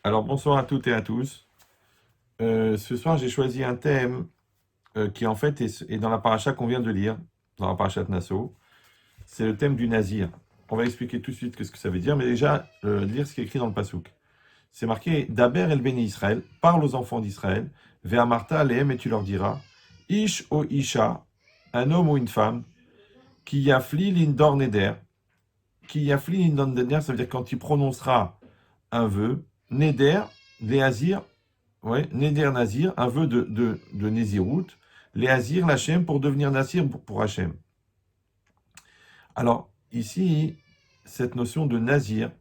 Alors bonsoir à toutes et à tous. Ce soir, j'ai choisi un thème qui en fait est dans la paracha qu'on vient de lire, dans la paracha de Nassau. C'est le thème du nazir. On va expliquer tout de suite ce que ça veut dire, mais déjà lire ce qui est écrit dans le pasouk. C'est marqué Daber el béni Israël, parle aux enfants d'Israël, Ve'amarta alehem et tu leur diras, Ish o Isha, un homme ou une femme, qui yafli lindor neder, qui yafli lindor neder, ça veut dire quand il prononcera un vœu, neder, léazir. Ouais, Neder Nazir, un vœu de Nézirut, les Azir, l'Hachem, pour devenir Nazir pour Hachem. Alors, ici, cette notion de Nazir,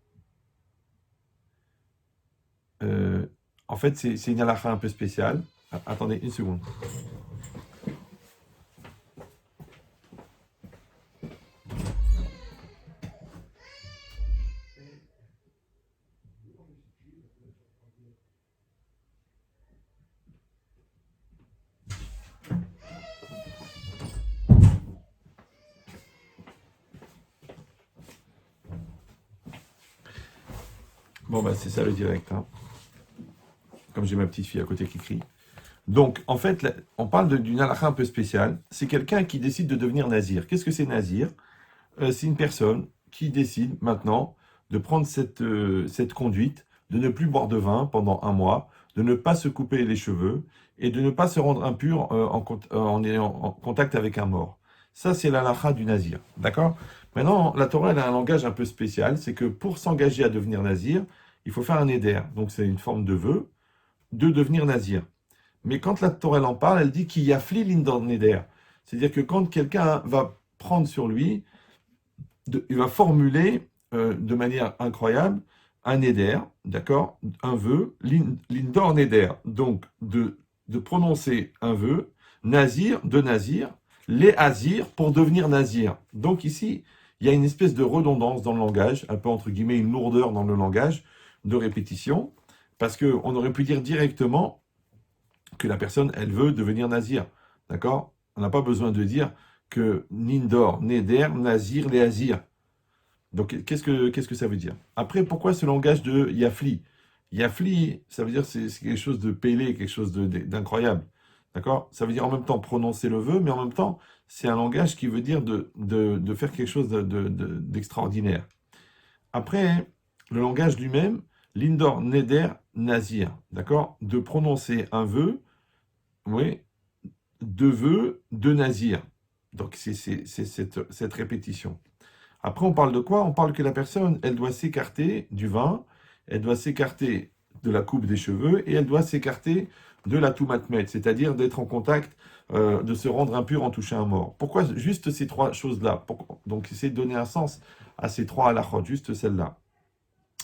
euh, en fait, c'est une halakha un peu spéciale. Ah, attendez une seconde. Bon, bah, c'est ça le direct, hein. Comme j'ai ma petite fille à côté qui crie. Donc, en fait, on parle d'une halakha un peu spéciale. C'est quelqu'un qui décide de devenir Nazir. Qu'est-ce que c'est Nazir? C'est une personne qui décide maintenant de prendre cette conduite, de ne plus boire de vin pendant un mois, de ne pas se couper les cheveux et de ne pas se rendre impur en ayant en contact avec un mort. Ça, c'est la halakha du nazir. D'accord? Maintenant, la Torah, elle a un langage un peu spécial. C'est que pour s'engager à devenir nazir, il faut faire un éder. Donc, c'est une forme de vœu de devenir nazir. Mais quand la Torah elle en parle, elle dit qu'il y a flilin dans le neder. C'est-à-dire que quand quelqu'un va prendre sur lui il va formuler de manière incroyable un éder, d'accord, un vœu, l'indor néder, donc de prononcer un vœu, nazir, les azir pour devenir nazir. Donc ici, il y a une espèce de redondance dans le langage, un peu entre guillemets une lourdeur dans le langage, de répétition, parce qu'on aurait pu dire directement que la personne, elle veut devenir nazir, d'accord. On n'a pas besoin de dire que nindor, neder, nazir, les azir. Donc, qu'est-ce que ça veut dire? Après, pourquoi ce langage de Yafli? Yafli, ça veut dire c'est quelque chose de pélé, quelque chose d'incroyable. D'accord? Ça veut dire en même temps prononcer le vœu, mais en même temps, c'est un langage qui veut dire de faire quelque chose d'extraordinaire. Après, le langage lui-même, Lindor Neder Nazir. D'accord? De prononcer un vœu, oui, deux vœux de Nazir. Donc, c'est cette répétition. Après, on parle de quoi? On parle que la personne, elle doit s'écarter du vin, elle doit s'écarter de la coupe des cheveux et elle doit s'écarter de la toumatmet, c'est-à-dire d'être en contact, de se rendre impur en touchant un mort. Pourquoi juste ces trois choses-là? Donc, essayer de donner un sens à ces trois halachot, juste celle-là.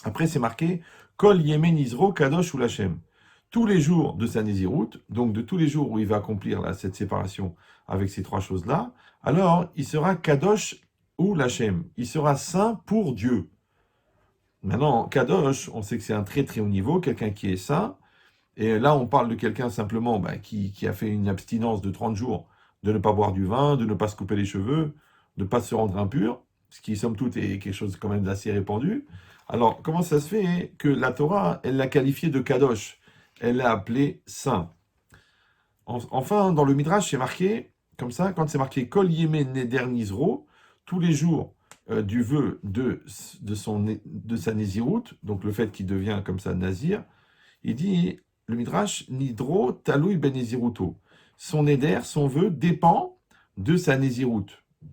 Après, c'est marqué Kol Yemen Isro Kadosh ou Lachem. Tous les jours de sa Nézirut, donc de tous les jours où il va accomplir là, cette séparation avec ces trois choses-là, alors il sera Kadosh ou Lachem. Il sera saint pour Dieu. Maintenant, Kadosh, on sait que c'est un très très haut niveau, quelqu'un qui est saint. Et là, on parle de quelqu'un simplement qui a fait une abstinence de 30 jours, de ne pas boire du vin, de ne pas se couper les cheveux, de ne pas se rendre impur, ce qui, somme toute, est quelque chose quand même d'assez répandu. Alors, comment ça se fait que la Torah, elle l'a qualifié de Kadosh? Elle l'a appelé saint. Enfin, dans le Midrash, c'est marqué, comme ça, quand c'est marqué Kol Yeme Neder Nizro, tous les jours du vœu de sa Nézirut, donc le fait qu'il devient comme ça Nazir, il dit, le Midrash, Nidro Taloui Ben Néziruto. Son Neder, son vœu, dépend de sa Nézirut.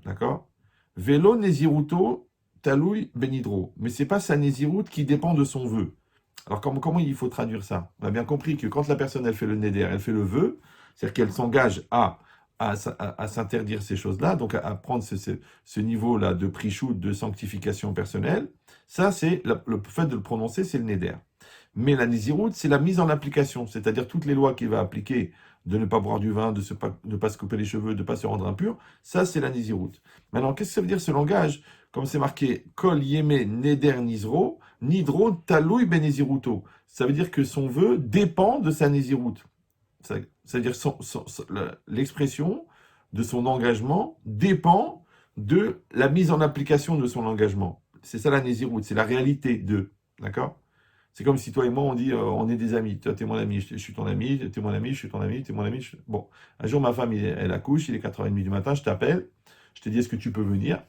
D'accord? Vélo Néziruto Taloui Ben Hidro. Mais c'est pas sa Nézirut qui dépend de son vœu. Alors, comment il faut traduire ça? On a bien compris que quand la personne, elle fait le Neder, elle fait le vœu, c'est-à-dire qu'elle s'engage à s'interdire ces choses-là, donc à prendre ce niveau-là de prichout, de sanctification personnelle. Ça, c'est le fait de le prononcer, c'est le Neder. Mais la Nézirut, c'est la mise en application, c'est-à-dire toutes les lois qu'il va appliquer, de ne pas boire du vin, de ne pas se couper les cheveux, de ne pas se rendre impur, ça c'est la Nézirut. Maintenant, qu'est-ce que ça veut dire ce langage? Comme c'est marqué Kol Yeme Neder Nizro, Nidro Taloui Ben Néziruto. Ça veut dire que son vœu dépend de sa Nézirut. C'est-à-dire l'expression de son engagement dépend de la mise en application de son engagement. C'est ça la Nézirut, c'est la réalité de. D'accord? C'est comme si toi et moi, on dit, on est des amis. Toi, t'es mon ami, je suis ton ami, t'es mon ami, je suis ton ami, t'es mon ami. Bon, un jour, ma femme, elle accouche, il est 4h30 du matin, je t'appelle, je te dis, est-ce que tu peux venir?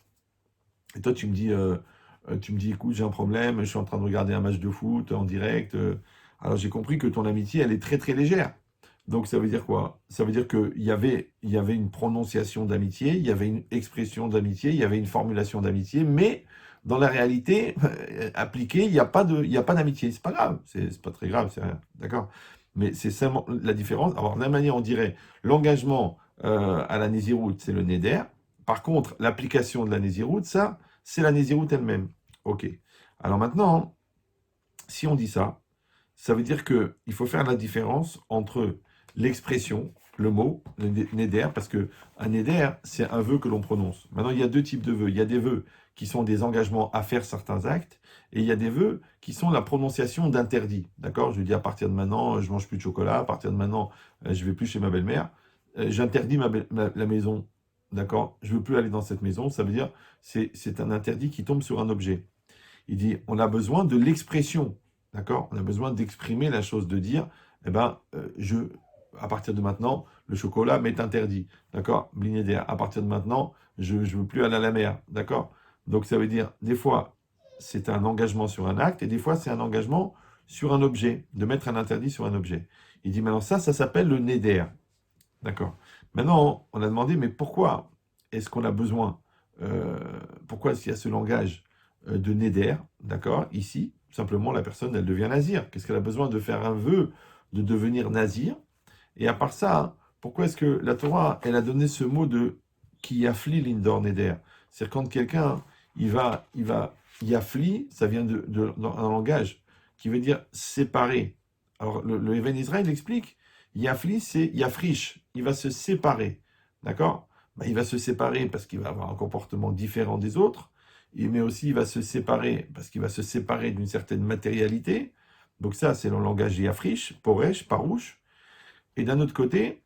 Et toi, tu me dis, écoute, j'ai un problème, je suis en train de regarder un match de foot en direct. Alors, j'ai compris que ton amitié, elle est très, très légère. Donc, ça veut dire quoi? Ça veut dire qu'il y avait une prononciation d'amitié, il y avait une expression d'amitié, il y avait une formulation d'amitié, mais dans la réalité, appliquée, il y a pas d'amitié. C'est pas grave, c'est pas très grave, c'est rien. D'accord? Mais c'est seulement la différence. Alors, de la même manière, on dirait l'engagement à la Nézirut, c'est le Neder. Par contre, l'application de la Nézirut, ça, c'est la Nézirut elle-même. Ok. Alors maintenant, si on dit ça, ça veut dire qu'il faut faire la différence entre l'expression, le mot, le neder, parce que un neder, c'est un vœu que l'on prononce. Maintenant, il y a deux types de vœux. Il y a des vœux qui sont des engagements à faire certains actes, et il y a des vœux qui sont la prononciation d'interdits. D'accord? Je dis à partir de maintenant, je mange plus de chocolat, à partir de maintenant, je vais plus chez ma belle-mère. J'interdis la maison. D'accord? Je veux plus aller dans cette maison. Ça veut dire, c'est un interdit qui tombe sur un objet. Il dit, on a besoin de l'expression, d'accord? On a besoin d'exprimer la chose, de dire, eh ben, à partir de maintenant, le chocolat m'est interdit, d'accord? Blinéder, à partir de maintenant, je ne veux plus aller à la mer, d'accord? Donc ça veut dire, des fois, c'est un engagement sur un acte, et des fois, c'est un engagement sur un objet, de mettre un interdit sur un objet. Il dit, maintenant, ça s'appelle le neder, d'accord? Maintenant, on a demandé, mais pourquoi est-ce qu'on a besoin, pourquoi est-ce qu'il y a ce langage de Neder, d'accord, ici, simplement la personne, elle devient nazir. Qu'est-ce qu'elle a besoin de faire un vœu de devenir nazir? Et à part ça, hein, pourquoi est-ce que la Torah, elle a donné ce mot de qui afflie l'indor Neder? C'est-à-dire quand quelqu'un, yafli, ça vient d'un langage qui veut dire séparer. Alors le Even Israël explique, yafli, c'est yafrish, il va se séparer, d'accord? Ben, il va se séparer parce qu'il va avoir un comportement différent des autres, mais aussi il va se séparer parce qu'il va se séparer d'une certaine matérialité. Donc ça, c'est le langage yafrish, poresh, parouche. Et d'un autre côté,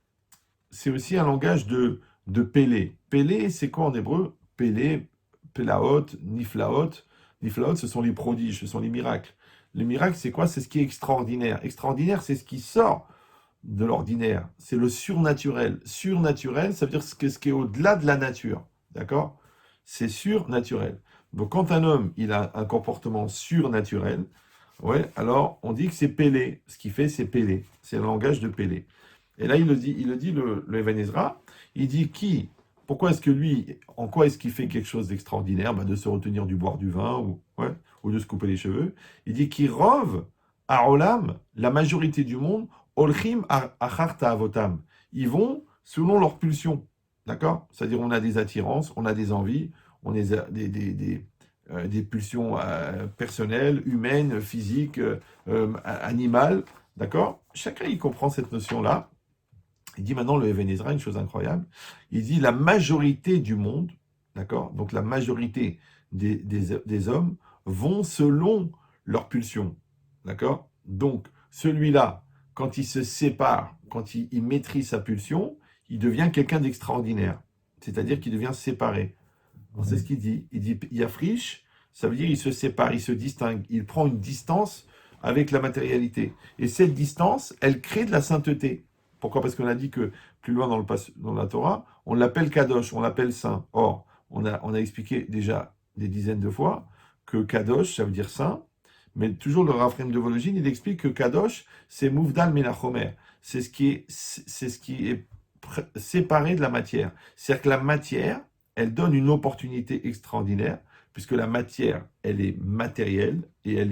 c'est aussi un langage de Pélé. Pélé, c'est quoi en hébreu? Pélé, Pélaot, Niflaot. Niflaot, ce sont les prodiges, ce sont les miracles. Les miracles, c'est quoi? C'est ce qui est extraordinaire. Extraordinaire, c'est ce qui sort de l'ordinaire. C'est le surnaturel. Surnaturel, ça veut dire ce qui est au-delà de la nature. D'accord? C'est surnaturel. Donc quand un homme, il a un comportement surnaturel, ouais, alors on dit que c'est Pélé. Ce qu'il fait, c'est Pélé. C'est le langage de Pélé. Et là, le Even Ezra, il dit pourquoi est-ce que lui, en quoi est-ce qu'il fait quelque chose d'extraordinaire, ben, de se retenir du boire du vin ou de se couper les cheveux. Il dit qu'il rove à Olam, la majorité du monde, Olchim acharta avotam. Ils vont selon leur pulsion. D'accord? C'est-à-dire, on a des attirances, on a des envies, on a des pulsions personnelles, humaines, physiques, animales. D'accord? Chacun, il comprend cette notion-là. Il dit maintenant, le Even Ezra, une chose incroyable. Il dit la majorité du monde, d'accord? Donc la majorité des hommes vont selon leur pulsion, d'accord? Donc celui-là, quand il se sépare, quand il maîtrise sa pulsion, il devient quelqu'un d'extraordinaire. C'est-à-dire qu'il devient séparé. C'est ce qu'il dit. Il dit Yafrish, ça veut dire il se sépare, il se distingue, il prend une distance avec la matérialité. Et cette distance, elle crée de la sainteté. Pourquoi? Parce qu'on a dit que plus loin dans la Torah, on l'appelle Kadosh, on l'appelle saint. Or, on a expliqué déjà des dizaines de fois que Kadosh, ça veut dire saint, mais toujours le Raphaël de Vologine, il explique que Kadosh, c'est Mouvdal Menachomer. C'est ce qui est séparé de la matière. C'est-à-dire que la matière, elle donne une opportunité extraordinaire, puisque la matière, elle est matérielle, et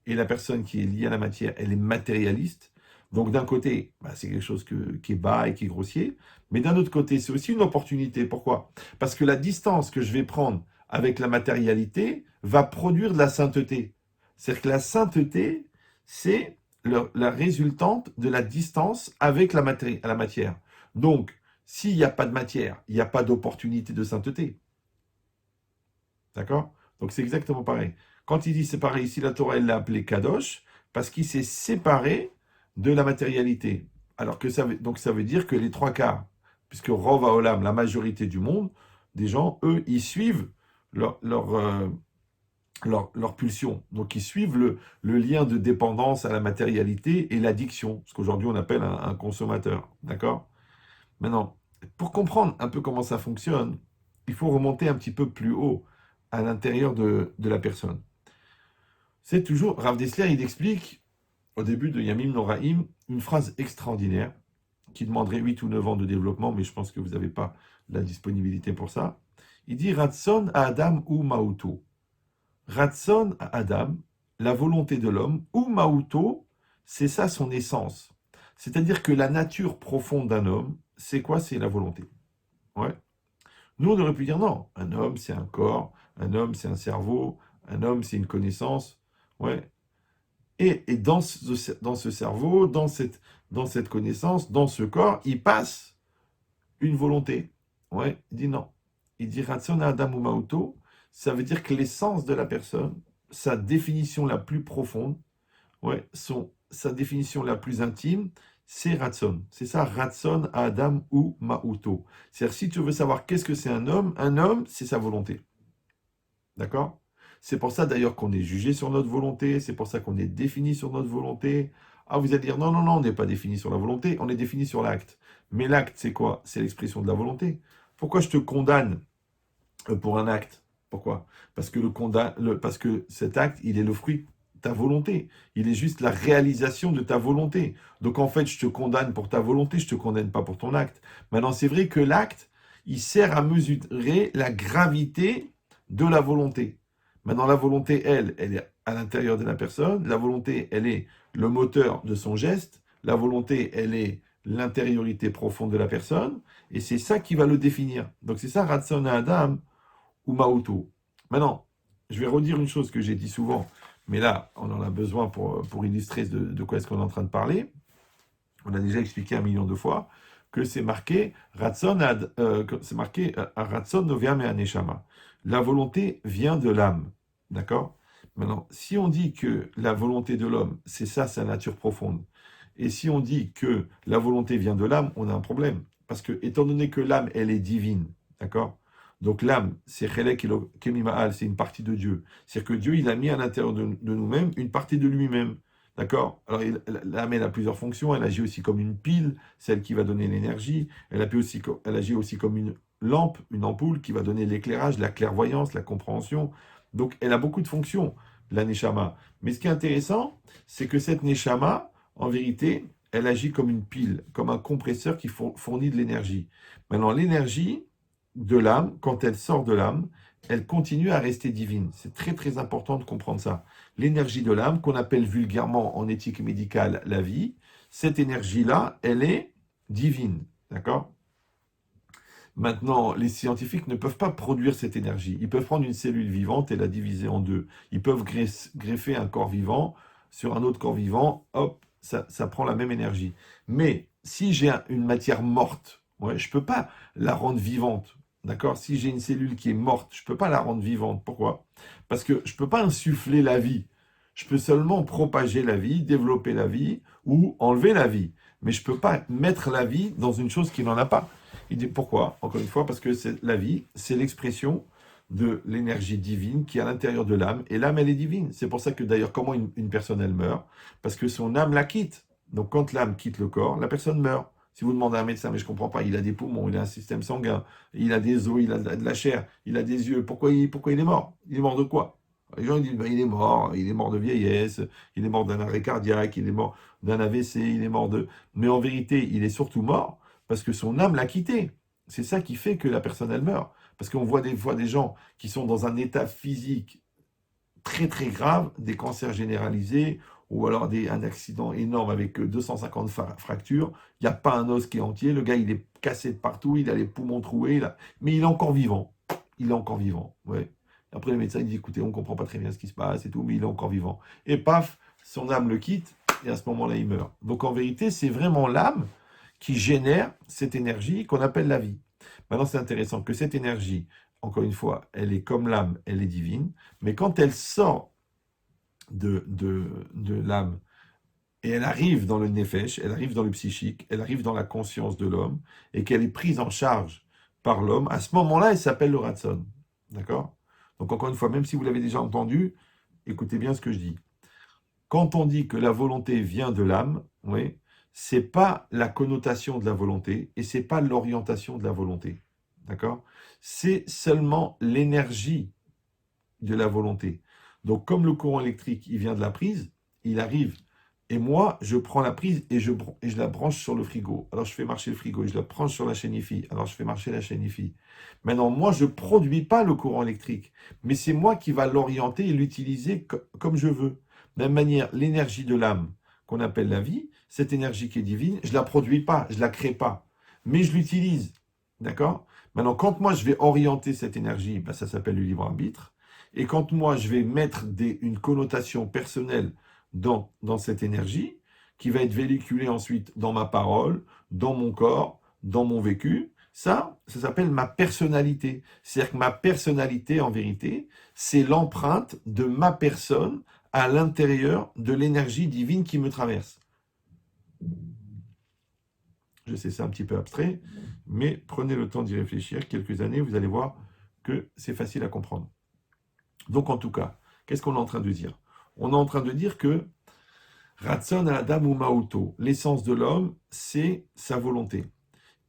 la personne qui est liée à la matière, elle est matérialiste. Donc d'un côté, c'est quelque chose qui est bas et qui est grossier, mais d'un autre côté, c'est aussi une opportunité. Pourquoi? Parce que la distance que je vais prendre avec la matérialité va produire de la sainteté. C'est-à-dire que la sainteté, c'est la résultante de la distance avec la matière. Donc, s'il n'y a pas de matière, il n'y a pas d'opportunité de sainteté. D'accord? Donc c'est exactement pareil. Quand il dit séparé, ici la Torah, elle l'a appelé Kadosh, parce qu'il s'est séparé de la matérialité. Alors que ça veut dire que les trois quarts, puisque Rov Haolam, la majorité du monde, des gens, eux, ils suivent leur pulsion. Donc, ils suivent le lien de dépendance à la matérialité et l'addiction, ce qu'aujourd'hui on appelle un consommateur. D'accord? Maintenant, pour comprendre un peu comment ça fonctionne, il faut remonter un petit peu plus haut à l'intérieur de la personne. C'est toujours, Rav Dessler, il explique au début de Yamim Noraim une phrase extraordinaire qui demanderait 8 ou 9 ans de développement, mais je pense que vous n'avez pas la disponibilité pour ça. Il dit Ratson à Adam ou Mauto. Ratson à Adam, la volonté de l'homme, ou Mauto, c'est ça son essence. C'est-à-dire que la nature profonde d'un homme, c'est quoi? C'est la volonté. Ouais. Nous, on aurait pu dire non. Un homme, c'est un corps. Un homme, c'est un cerveau. Un homme, c'est une connaissance. Ouais. Et dans ce cerveau, dans cette connaissance, dans ce corps, il passe une volonté. Ouais. Il dit non. Il dit Ratson Adam ou Mauto, ça veut dire que l'essence de la personne, sa définition la plus profonde, ouais, sa définition la plus intime, c'est Ratson. C'est ça, Ratson, Adam ou Mauto. C'est-à-dire, si tu veux savoir qu'est-ce que c'est un homme, c'est sa volonté. D'accord? C'est pour ça d'ailleurs qu'on est jugé sur notre volonté, c'est pour ça qu'on est défini sur notre volonté. Ah, vous allez dire, non, non, non, on n'est pas défini sur la volonté, on est défini sur l'acte. Mais l'acte, c'est quoi? C'est l'expression de la volonté. Pourquoi je te condamne pour un acte? Pourquoi? Parce que, parce que cet acte, il est le fruit de ta volonté. Il est juste la réalisation de ta volonté. Donc en fait, je te condamne pour ta volonté, je ne te condamne pas pour ton acte. Maintenant, c'est vrai que l'acte, il sert à mesurer la gravité de la volonté. Maintenant, la volonté, elle est à l'intérieur de la personne. La volonté, elle est le moteur de son geste. La volonté, elle est l'intériorité profonde de la personne. Et c'est ça qui va le définir. Donc c'est ça, Ratson Adam ou Mauto. Maintenant, je vais redire une chose que j'ai dit souvent, mais là, on en a besoin pour illustrer de quoi est-ce qu'on est en train de parler. On a déjà expliqué 1 million de fois que c'est marqué Ratson, c'est marqué Ratson noviam et aneshama. La volonté vient de l'âme. D'accord? Maintenant, si on dit que la volonté de l'homme, c'est ça, sa nature profonde, et si on dit que la volonté vient de l'âme, on a un problème. Parce que, étant donné que l'âme, elle est divine, d'accord? Donc l'âme, c'est Chelek Kemima'al, c'est une partie de Dieu. C'est-à-dire que Dieu, il a mis à l'intérieur de nous-mêmes une partie de lui-même. D'accord? Alors, l'âme, elle a plusieurs fonctions. Elle agit aussi comme une pile, celle qui va donner l'énergie. Elle agit aussi comme une lampe, une ampoule qui va donner l'éclairage, la clairvoyance, la compréhension. Donc, elle a beaucoup de fonctions, la Neshama. Mais ce qui est intéressant, c'est que cette Neshama, en vérité, elle agit comme une pile, comme un compresseur qui fournit de l'énergie. Maintenant, l'énergie de l'âme, quand elle sort de l'âme, elle continue à rester divine. C'est très très important de comprendre ça. L'énergie de l'âme, qu'on appelle vulgairement en éthique médicale la vie, cette énergie-là, elle est divine. D'accord? Maintenant, les scientifiques ne peuvent pas produire cette énergie. Ils peuvent prendre une cellule vivante et la diviser en deux. Ils peuvent greffer un corps vivant sur un autre corps vivant, hop, ça prend la même énergie. Mais si j'ai une matière morte, ouais, je ne peux pas la rendre vivante. D'accord? Si j'ai une cellule qui est morte, je ne peux pas la rendre vivante. Pourquoi? Parce que je ne peux pas insuffler la vie. Je peux seulement propager la vie, développer la vie ou enlever la vie. Mais je ne peux pas mettre la vie dans une chose qui n'en a pas. Il dit pourquoi? Encore une fois, parce que la vie, c'est l'expression de l'énergie divine qui est à l'intérieur de l'âme. Et l'âme, elle est divine. C'est pour ça que d'ailleurs, comment une personne, elle meurt? Parce que son âme la quitte. Donc quand l'âme quitte le corps, la personne meurt. Si vous demandez à un médecin, mais je ne comprends pas, il a des poumons, il a un système sanguin, il a des os, il a de la chair, il a des yeux, pourquoi il est mort? Il est mort de quoi? Les gens ils disent, ben, il est mort de vieillesse, il est mort d'un arrêt cardiaque, il est mort d'un AVC, il est mort de... Mais en vérité, il est surtout mort parce que son âme l'a quitté. C'est ça qui fait que la personne, elle meurt. Parce qu'on voit des fois des gens qui sont dans un état physique très très grave, des cancers généralisés, ou alors un accident énorme avec 250 fractures, il n'y a pas un os qui est entier, le gars il est cassé de partout, il a les poumons troués, mais il est encore vivant. Il est encore vivant, ouais. Après le médecin il dit, écoutez, on ne comprend pas très bien ce qui se passe et tout, mais il est encore vivant. Et paf, son âme le quitte, et à ce moment-là il meurt. Donc en vérité, c'est vraiment l'âme qui génère cette énergie qu'on appelle la vie. Maintenant, c'est intéressant que cette énergie, encore une fois, elle est comme l'âme, elle est divine, mais quand elle sort de l'âme et elle arrive dans le nefesh, elle arrive dans le psychique, elle arrive dans la conscience de l'homme, et qu'elle est prise en charge par l'homme, à ce moment-là, elle s'appelle le ratson. D'accord? Donc encore une fois, même si vous l'avez déjà entendu, écoutez bien ce que je dis. Quand on dit que la volonté vient de l'âme, oui, c'est pas la connotation de la volonté et c'est pas l'orientation de la volonté. D'accord? C'est seulement l'énergie de la volonté. Donc, comme le courant électrique, il vient de la prise, il arrive. Et moi, je prends la prise et je la branche sur le frigo. Alors, je fais marcher le frigo et je la branche sur la chaîne IFI. Alors, je fais marcher la chaîne IFI. Maintenant, moi, je ne produis pas le courant électrique, mais c'est moi qui va l'orienter et l'utiliser comme je veux. De la même manière, l'énergie de l'âme, qu'on appelle la vie, cette énergie qui est divine, je ne la produis pas, je ne la crée pas, mais je l'utilise. D'accord? Maintenant, quand moi, je vais orienter cette énergie, ben, ça s'appelle le libre arbitre. Et quand moi, je vais mettre une connotation personnelle dans cette énergie, qui va être véhiculée ensuite dans ma parole, dans mon corps, dans mon vécu, ça s'appelle ma personnalité. C'est-à-dire que ma personnalité, en vérité, c'est l'empreinte de ma personne à l'intérieur de l'énergie divine qui me traverse. Je sais, c'est un petit peu abstrait, mais prenez le temps d'y réfléchir. Quelques années, vous allez voir que c'est facile à comprendre. Donc, en tout cas, qu'est-ce qu'on est en train de dire? On est en train de dire que Ratson Adam ou Maoto, l'essence de l'homme, c'est sa volonté.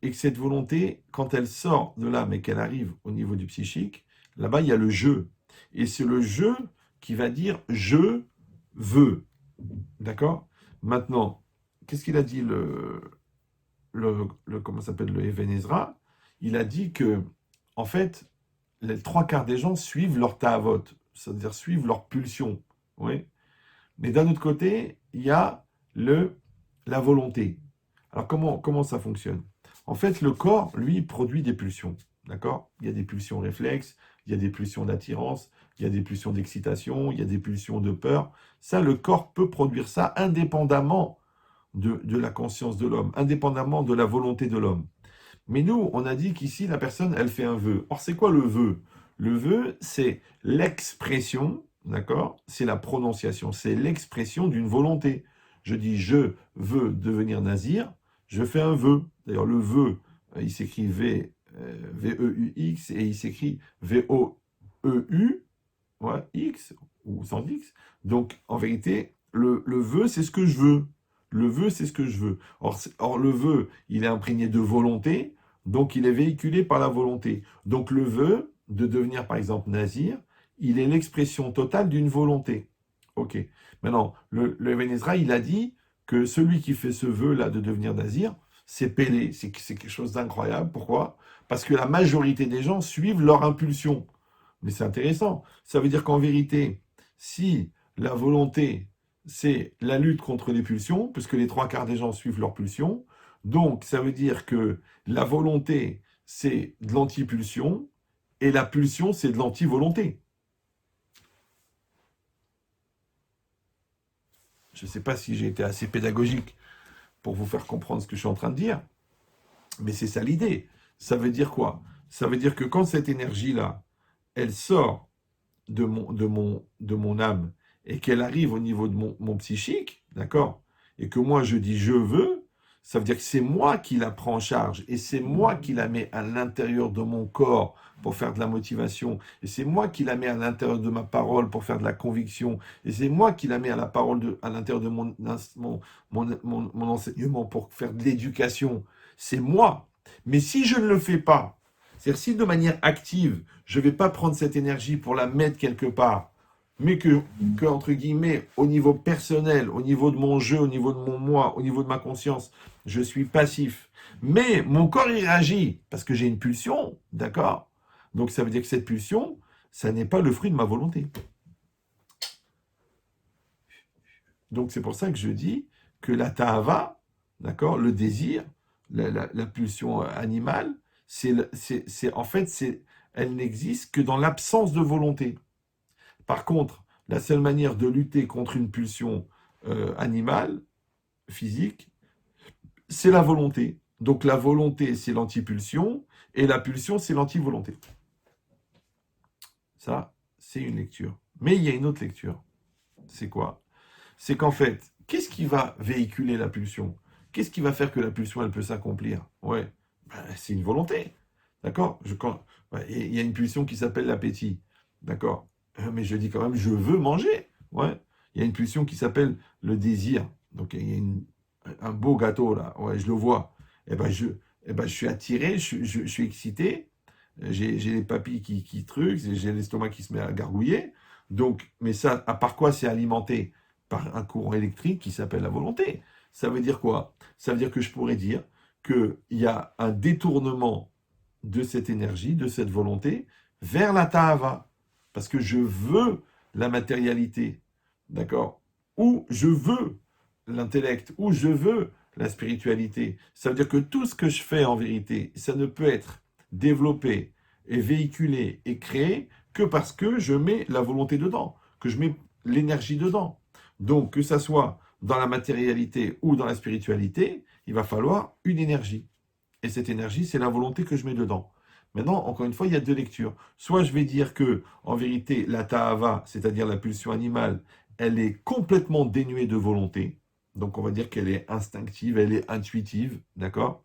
Et que cette volonté, quand elle sort de l'âme et qu'elle arrive au niveau du psychique, là-bas, il y a le je. Et c'est le je qui va dire je veux. D'accord? Maintenant, qu'est-ce qu'il a dit comment s'appelle le Even Ezra? Il a dit que, en fait, les trois quarts des gens suivent leur ta'avot, c'est-à-dire suivent leur pulsion. Oui. Mais d'un autre côté, il y a la volonté. Alors comment ça fonctionne? En fait, le corps, lui, produit des pulsions. D'accord? Il y a des pulsions réflexes, il y a des pulsions d'attirance, il y a des pulsions d'excitation, il y a des pulsions de peur. Ça, le corps peut produire ça indépendamment de la conscience de l'homme, indépendamment de la volonté de l'homme. Mais nous, on a dit qu'ici, la personne, elle fait un vœu. Or, c'est quoi le vœu? Le vœu, c'est l'expression, d'accord? C'est la prononciation, c'est l'expression d'une volonté. Je dis, je veux devenir nazir, je fais un vœu. D'ailleurs, le vœu, il s'écrit V-E-U-X et il s'écrit V-O-E-U, ouais, X, ou sans X. Donc, en vérité, le vœu, c'est ce que je veux. Le vœu, c'est ce que je veux. Or, le vœu, il est imprégné de volonté, donc il est véhiculé par la volonté. Donc le vœu de devenir, par exemple, nazir, il est l'expression totale d'une volonté. Ok. Maintenant, le Ibn Ezra, il a dit que celui qui fait ce vœu-là de devenir nazir, c'est Pélé. C'est quelque chose d'incroyable. Pourquoi? Parce que la majorité des gens suivent leur impulsion. Mais c'est intéressant. Ça veut dire qu'en vérité, si la volonté, c'est la lutte contre les pulsions, puisque les trois quarts des gens suivent leurs pulsions, donc ça veut dire que la volonté, c'est de l'antipulsion, et la pulsion, c'est de l'anti-volonté. Je ne sais pas si j'ai été assez pédagogique pour vous faire comprendre ce que je suis en train de dire, mais c'est ça l'idée. Ça veut dire quoi? Ça veut dire que quand cette énergie-là, elle sort de mon âme et qu'elle arrive au niveau de mon psychique, d'accord? Et que moi je dis je veux, ça veut dire que c'est moi qui la prends en charge et c'est moi qui la mets à l'intérieur de mon corps pour faire de la motivation et c'est moi qui la mets à l'intérieur de ma parole pour faire de la conviction et c'est moi qui la mets à l'intérieur de mon enseignement pour faire de l'éducation. C'est moi. Mais si je ne le fais pas, c'est-à-dire si de manière active, je ne vais pas prendre cette énergie pour la mettre quelque part, mais que, entre guillemets, au niveau personnel, au niveau de mon jeu, au niveau de mon moi, au niveau de ma conscience, je suis passif. Mais mon corps y réagit, parce que j'ai une pulsion, d'accord? Donc ça veut dire que cette pulsion, ça n'est pas le fruit de ma volonté. Donc c'est pour ça que je dis que la ta'ava, d'accord, le désir, la pulsion animale, en fait, elle n'existe que dans l'absence de volonté. Par contre, la seule manière de lutter contre une pulsion animale, physique, c'est la volonté. Donc la volonté, c'est l'antipulsion, et la pulsion, c'est l'antivolonté. Ça, c'est une lecture. Mais il y a une autre lecture. C'est quoi? C'est qu'en fait, qu'est-ce qui va véhiculer la pulsion? Qu'est-ce qui va faire que la pulsion, elle peut s'accomplir? Ouais, ben, c'est une volonté. D'accord? Il y a une pulsion qui s'appelle l'appétit. d'accord? Mais je dis quand même, je veux manger. Ouais. Il y a une pulsion qui s'appelle le désir. Donc, il y a un beau gâteau là. Ouais, je le vois. Eh ben, je suis attiré, je suis excité. J'ai les papilles qui truquent, j'ai l'estomac qui se met à gargouiller. Donc, mais ça, à part quoi, c'est alimenté par un courant électrique qui s'appelle la volonté. Ça veut dire quoi? Ça veut dire que je pourrais dire qu'il y a un détournement de cette énergie, de cette volonté, vers la ta'ava. Parce que je veux la matérialité, d'accord? Ou je veux l'intellect, ou je veux la spiritualité. Ça veut dire que tout ce que je fais en vérité, ça ne peut être développé et véhiculé et créé que parce que je mets la volonté dedans, que je mets l'énergie dedans. Donc, que ça soit dans la matérialité ou dans la spiritualité, il va falloir une énergie. Et cette énergie, c'est la volonté que je mets dedans. Maintenant, encore une fois, il y a deux lectures. Soit je vais dire que, en vérité, la ta'ava, c'est-à-dire la pulsion animale, elle est complètement dénuée de volonté. Donc, on va dire qu'elle est instinctive, elle est intuitive, d'accord?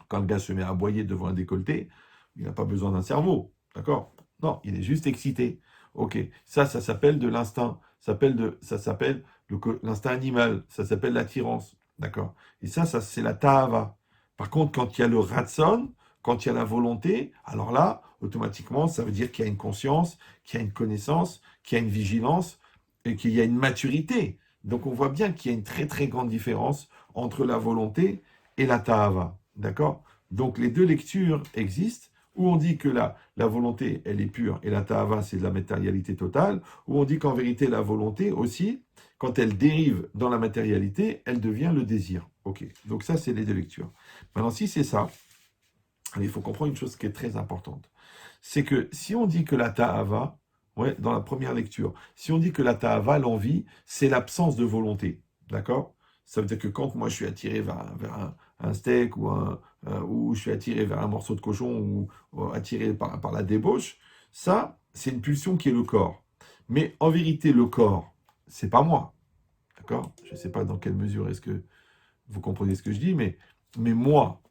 Quand le gars se met à aboyer devant un décolleté, il n'a pas besoin d'un cerveau, d'accord? Non, il est juste excité. Ok, ça s'appelle de l'instinct. Ça s'appelle l'instinct animal. Ça s'appelle l'attirance, d'accord? Et ça c'est la ta'ava. Par contre, quand il y a le ratson, quand il y a la volonté, alors là, automatiquement, ça veut dire qu'il y a une conscience, qu'il y a une connaissance, qu'il y a une vigilance et qu'il y a une maturité. Donc on voit bien qu'il y a une très très grande différence entre la volonté et la ta'ava. D'accord? Donc les deux lectures existent, où on dit que la volonté, elle est pure, et la ta'ava, c'est de la matérialité totale, où on dit qu'en vérité, la volonté aussi, quand elle dérive dans la matérialité, elle devient le désir. Ok, donc ça, c'est les deux lectures. Maintenant, si c'est ça, il faut comprendre une chose qui est très importante. C'est que si on dit que la ta'ava, ouais, dans la première lecture, si on dit que la ta'ava, l'envie, c'est l'absence de volonté, d'accord? Ça veut dire que quand moi je suis attiré vers un steak ou je suis attiré vers un morceau de cochon ou attiré par la débauche, ça, c'est une pulsion qui est le corps. Mais en vérité, le corps, c'est pas moi, d'accord? Je ne sais pas dans quelle mesure est-ce que vous comprenez ce que je dis, mais moi,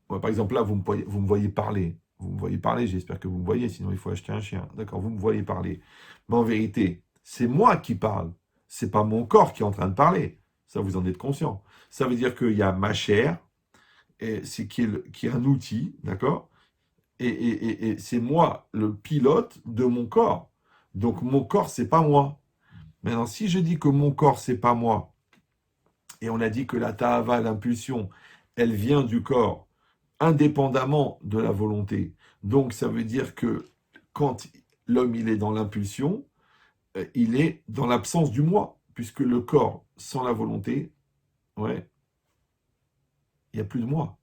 par exemple, là, vous me voyez parler. Vous me voyez parler, j'espère que vous me voyez, sinon il faut acheter un chien. D'accord, vous me voyez parler. Mais en vérité, c'est moi qui parle. C'est pas mon corps qui est en train de parler. Ça, vous en êtes conscient. Ça veut dire qu'il y a ma chair, et qui est un outil, d'accord? Et c'est moi le pilote de mon corps. Donc mon corps, c'est pas moi. Maintenant, si je dis que mon corps, c'est pas moi, et on a dit que la ta'ava, l'impulsion, elle vient du corps, indépendamment de la volonté. Donc ça veut dire que quand l'homme il est dans l'impulsion, il est dans l'absence du moi, puisque le corps sans la volonté, ouais, il n'y a plus de moi.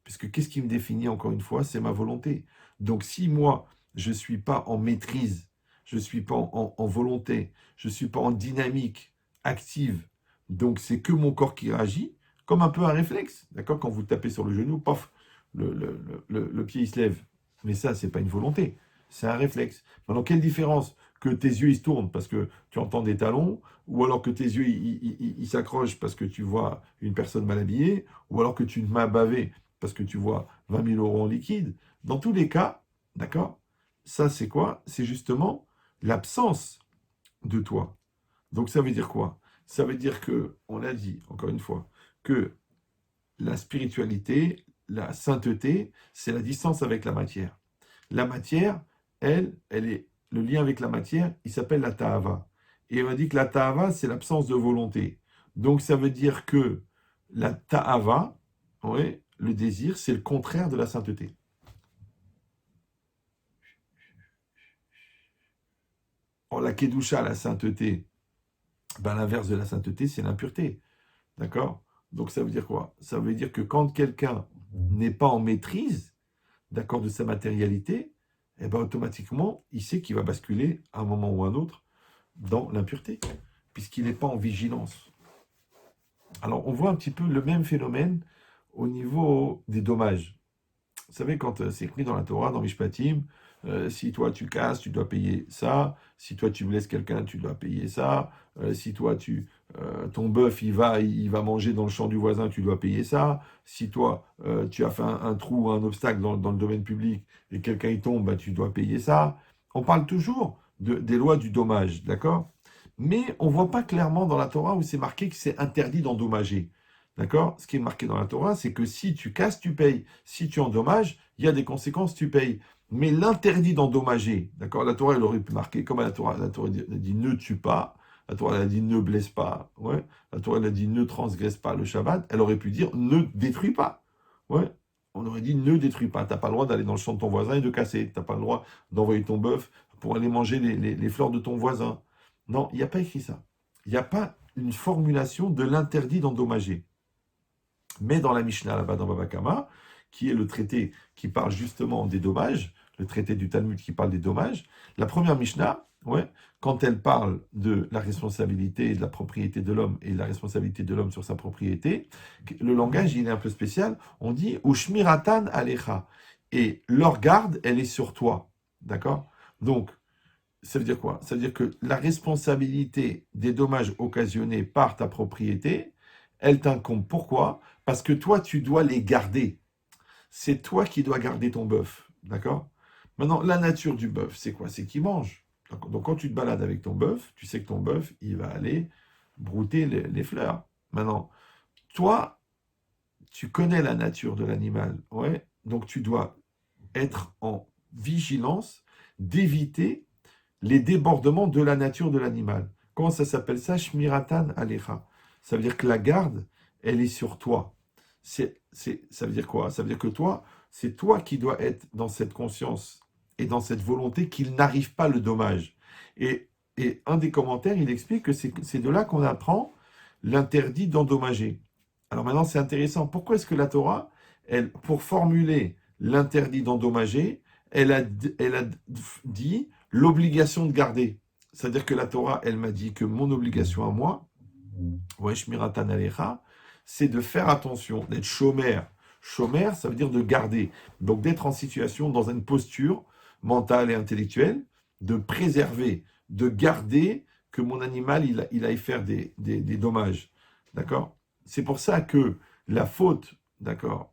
Puisque qu'est-ce qui me définit encore une fois, c'est ma volonté. Donc si moi, je ne suis pas en maîtrise, je ne suis pas en volonté, je ne suis pas en dynamique active, donc c'est que mon corps qui réagit, comme un peu un réflexe. D'accord? Quand vous tapez sur le genou, paf, le pied il se lève. Mais ça, c'est pas une volonté, c'est un réflexe. Maintenant, quelle différence que tes yeux ils se tournent parce que tu entends des talons, ou alors que tes yeux ils s'accrochent parce que tu vois une personne mal habillée, ou alors que tu m'as bavé parce que tu vois 20 000 euros en liquide. Dans tous les cas, d'accord, ça c'est quoi? C'est justement l'absence de toi. Donc ça veut dire quoi? Ça veut dire que, on l'a dit encore une fois, que la spiritualité, la sainteté, c'est la distance avec la matière. La matière, elle est le lien avec la matière, il s'appelle la ta'ava. Et on a dit que la ta'ava, c'est l'absence de volonté. Donc ça veut dire que la ta'ava, ouais, le désir, c'est le contraire de la sainteté. Or, la kedusha, la sainteté, ben, l'inverse de la sainteté, c'est l'impureté. D'accord? Donc ça veut dire quoi? Ça veut dire que quand quelqu'un n'est pas en maîtrise, d'accord, de sa matérialité, eh ben, automatiquement, il sait qu'il va basculer à un moment ou à un autre dans l'impureté, puisqu'il n'est pas en vigilance. Alors, on voit un petit peu le même phénomène au niveau des dommages. Vous savez, quand c'est écrit dans la Torah, dans Mishpatim, si toi tu casses, tu dois payer ça. Si toi tu blesses quelqu'un, tu dois payer ça. Si toi ton bœuf il va manger dans le champ du voisin, tu dois payer ça. Si toi tu as fait un trou, un obstacle dans le domaine public et quelqu'un y tombe, bah, tu dois payer ça. on parle toujours des lois du dommage, d'accord? Mais on ne voit pas clairement dans la Torah où c'est marqué que c'est interdit d'endommager. D'accord? Ce qui est marqué dans la Torah, c'est que si tu casses, tu payes. Si tu endommages, il y a des conséquences, tu payes. Mais l'interdit d'endommager, d'accord? La Torah, elle aurait pu marquer, comme la Torah dit ne tue pas, la Torah, elle a dit ne blesse pas, ouais. La Torah, elle a dit ne transgresse pas le Shabbat, elle aurait pu dire ne détruis pas, ouais. On aurait dit ne détruis pas. Tu n'as pas le droit d'aller dans le champ de ton voisin et de casser. Tu n'as pas le droit d'envoyer ton bœuf pour aller manger les fleurs de ton voisin. Non, il n'y a pas écrit ça. Il n'y a pas une formulation de l'interdit d'endommager. Mais dans la Mishnah, là-bas, dans Baba Kama, qui est le traité qui parle justement des dommages, le traité du Talmud qui parle des dommages, la première Mishnah, ouais, quand elle parle de la responsabilité et de la propriété de l'homme et de la responsabilité de l'homme sur sa propriété, le langage, il est un peu spécial. On dit Ushmiratan alecha. Et leur garde, elle est sur toi. D'accord? Donc, ça veut dire quoi? Ça veut dire que la responsabilité des dommages occasionnés par ta propriété, elle t'incombe. Pourquoi? Parce que toi, tu dois les garder. C'est toi qui dois garder ton bœuf. D'accord? Maintenant, la nature du bœuf, c'est quoi? C'est qu'il mange. Donc, quand tu te balades avec ton bœuf, tu sais que ton bœuf, il va aller brouter les fleurs. Maintenant, toi, tu connais la nature de l'animal. Ouais? Donc, tu dois être en vigilance d'éviter les débordements de la nature de l'animal. Comment ça s'appelle ça? Shmiratan alecha. Ça veut dire que la garde, elle est sur toi. Ça veut dire quoi? Ça veut dire que toi, c'est toi qui dois être dans cette conscience et dans cette volonté qu'il n'arrive pas le dommage. Et un des commentaires, il explique que c'est de là qu'on apprend l'interdit d'endommager. Alors maintenant, c'est intéressant. Pourquoi est-ce que la Torah, elle, pour formuler l'interdit d'endommager, elle a dit l'obligation de garder. C'est-à-dire que la Torah, elle m'a dit que mon obligation à moi, ouais, Shmiratan Alecha, c'est de faire attention, d'être chômeur. Chômeur, ça veut dire de garder. Donc d'être en situation, dans une posture mentale et intellectuelle, de préserver, de garder que mon animal, il aille faire des dommages. D'accord? C'est pour ça que la faute, d'accord,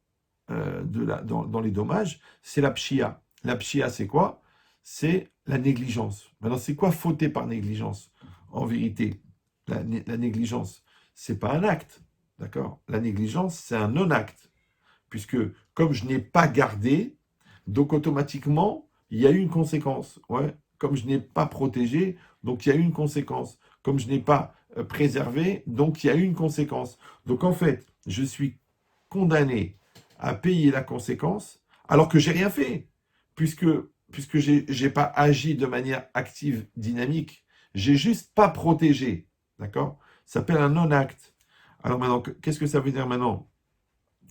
dans les dommages, c'est la pshia. La pshia, c'est quoi? C'est la négligence. Maintenant, c'est quoi fauter par négligence? En vérité, la négligence, c'est pas un acte, d'accord? La négligence, c'est un non-acte, puisque comme je n'ai pas gardé, donc automatiquement, il y a eu une conséquence. Ouais. Comme je n'ai pas protégé, donc il y a eu une conséquence. Comme je n'ai pas préservé, donc il y a eu une conséquence. Donc en fait, je suis condamné à payer la conséquence alors que j'ai rien fait, puisque j'ai pas agi de manière active, dynamique. J'ai juste pas protégé. D'accord? Ça s'appelle un non-acte. Alors maintenant, qu'est-ce que ça veut dire maintenant?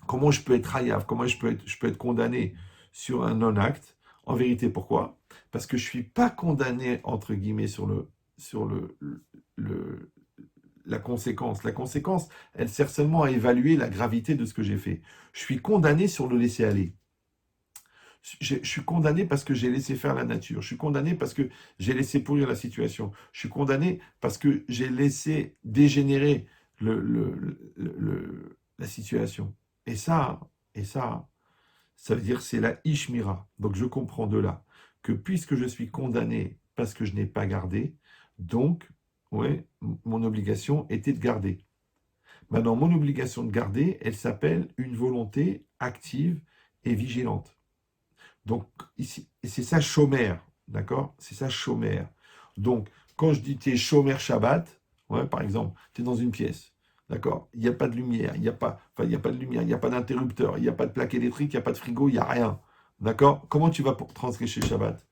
Comment je peux être hayav? Comment je peux être condamné sur un non-acte? En vérité, pourquoi? Parce que je ne suis pas condamné, entre guillemets, le- la conséquence. La conséquence, elle sert seulement à évaluer la gravité de ce que j'ai fait. Je suis condamné sur le laisser aller. Je suis condamné parce que j'ai laissé faire la nature. Je suis condamné parce que j'ai laissé pourrir la situation. Je suis condamné parce que j'ai laissé dégénérer la situation. Et ça, ça veut dire c'est la ishmira. Donc je comprends de là que puisque je suis condamné parce que je n'ai pas gardé, donc ouais, mon obligation était de garder. Maintenant, mon obligation de garder, elle s'appelle une volonté active et vigilante. Donc, ici, c'est ça chômeur, d'accord? C'est ça chômeur. Donc, quand je dis tu es chômeur Shabbat, ouais, par exemple, tu es dans une pièce, d'accord? Il n'y a pas de lumière, il n'y a pas de lumière, il n'y a pas d'interrupteur, il n'y a pas de plaque électrique, il n'y a pas de frigo, il n'y a rien, d'accord? Comment tu vas transgresser Shabbat?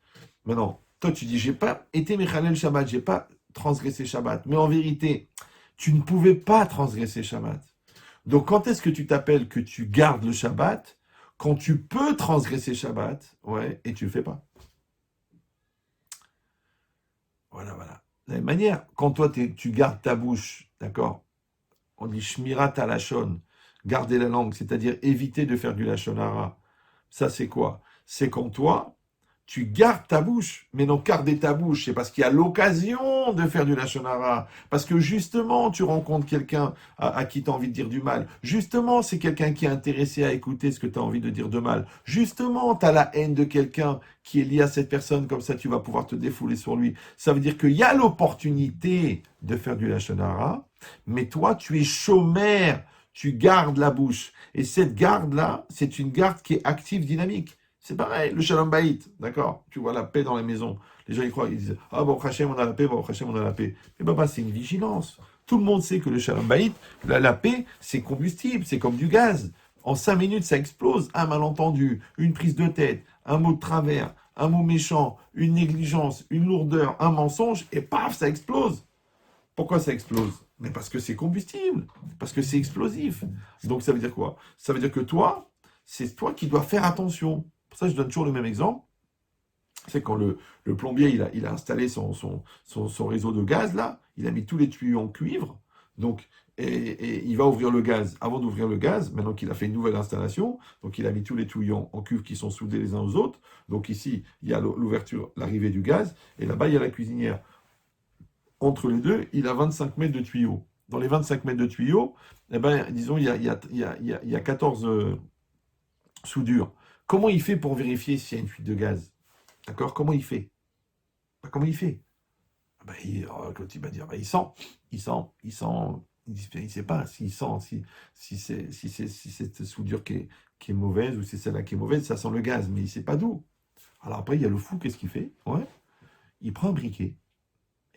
Maintenant, toi, tu dis, j'ai pas été Mechalel Shabbat, j'ai pas transgressé Shabbat, mais en vérité, tu ne pouvais pas transgresser Shabbat. Donc, quand est-ce que tu t'appelles que tu gardes le Shabbat? Quand tu peux transgresser Shabbat, ouais, et tu le fais pas. Voilà, voilà. De la même manière, quand toi, tu gardes ta bouche, d'accord? On dit Shmirat Lachon, garder la langue, c'est-à-dire éviter de faire du Lachon hara. Ça, c'est quoi? C'est quand toi, tu gardes ta bouche. Mais non, garder ta bouche, c'est parce qu'il y a l'occasion de faire du lachon hara. Parce que justement, tu rencontres quelqu'un à qui tu as envie de dire du mal. Justement, c'est quelqu'un qui est intéressé à écouter ce que tu as envie de dire de mal. Justement, tu as la haine de quelqu'un qui est lié à cette personne, comme ça tu vas pouvoir te défouler sur lui. Ça veut dire qu'il y a l'opportunité de faire du lachon hara, mais toi, tu es chômeur, tu gardes la bouche. Et cette garde-là, c'est une garde qui est active, dynamique. C'est pareil, le shalom baït, d'accord? Tu vois la paix dans la maison. Les gens, ils croient, ils disent, ah bon, Hachem, on a la paix, bon, Hachem, on a la paix. Mais papa, c'est une vigilance. Tout le monde sait que le shalom baït, la paix, c'est combustible, c'est comme du gaz. En 5 minutes, ça explose. Un malentendu, une prise de tête, un mot de travers, un mot méchant, une négligence, une lourdeur, un mensonge, et paf, ça explose. Pourquoi ça explose? Mais parce que c'est combustible, parce que c'est explosif. Donc ça veut dire quoi? Ça veut dire que toi, c'est toi qui dois faire attention. Pour ça, je donne toujours le même exemple. C'est quand le plombier il a installé son réseau de gaz, là, il a mis tous les tuyaux en cuivre, donc, et il va ouvrir le gaz. Avant d'ouvrir le gaz, maintenant qu'il a fait une nouvelle installation, donc il a mis tous les tuyaux en cuivre qui sont soudés les uns aux autres. Donc ici, il y a l'ouverture, l'arrivée du gaz, et là-bas, il y a la cuisinière. Entre les deux, il a 25 mètres de tuyaux. Dans les 25 mètres de tuyaux, eh ben, disons, il y a 14 soudures. Comment il fait pour vérifier s'il y a une fuite de gaz? D'accord? Comment il fait? Comment il fait? Quand il va dire, il sent, il ne sait pas s'il sent, si c'est cette soudure qui est mauvaise ou si c'est celle-là qui est mauvaise, ça sent le gaz, mais il ne sait pas d'où. Alors après, il y a le fou, qu'est-ce qu'il fait? Ouais, il prend un briquet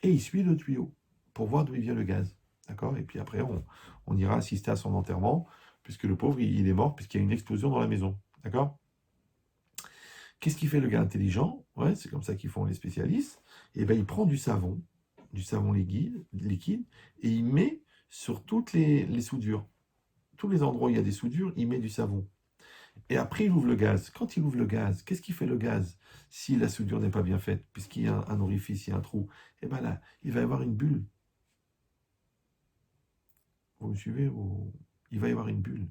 et il suit le tuyau pour voir d'où il vient le gaz. D'accord? Et puis après, on ira assister à son enterrement, puisque le pauvre, il est mort, puisqu'il y a une explosion dans la maison. D'accord? Qu'est-ce qu'il fait le gars intelligent? Ouais, c'est comme ça qu'ils font les spécialistes. Et ben, il prend du savon liquide, et il met sur toutes les soudures. Tous les endroits où il y a des soudures, il met du savon. Et après, il ouvre le gaz. Quand il ouvre le gaz, qu'est-ce qu'il fait le gaz si la soudure n'est pas bien faite, puisqu'il y a un orifice, il y a un trou? Et bien là, il va y avoir une bulle. Vous me suivez? Il va y avoir une bulle.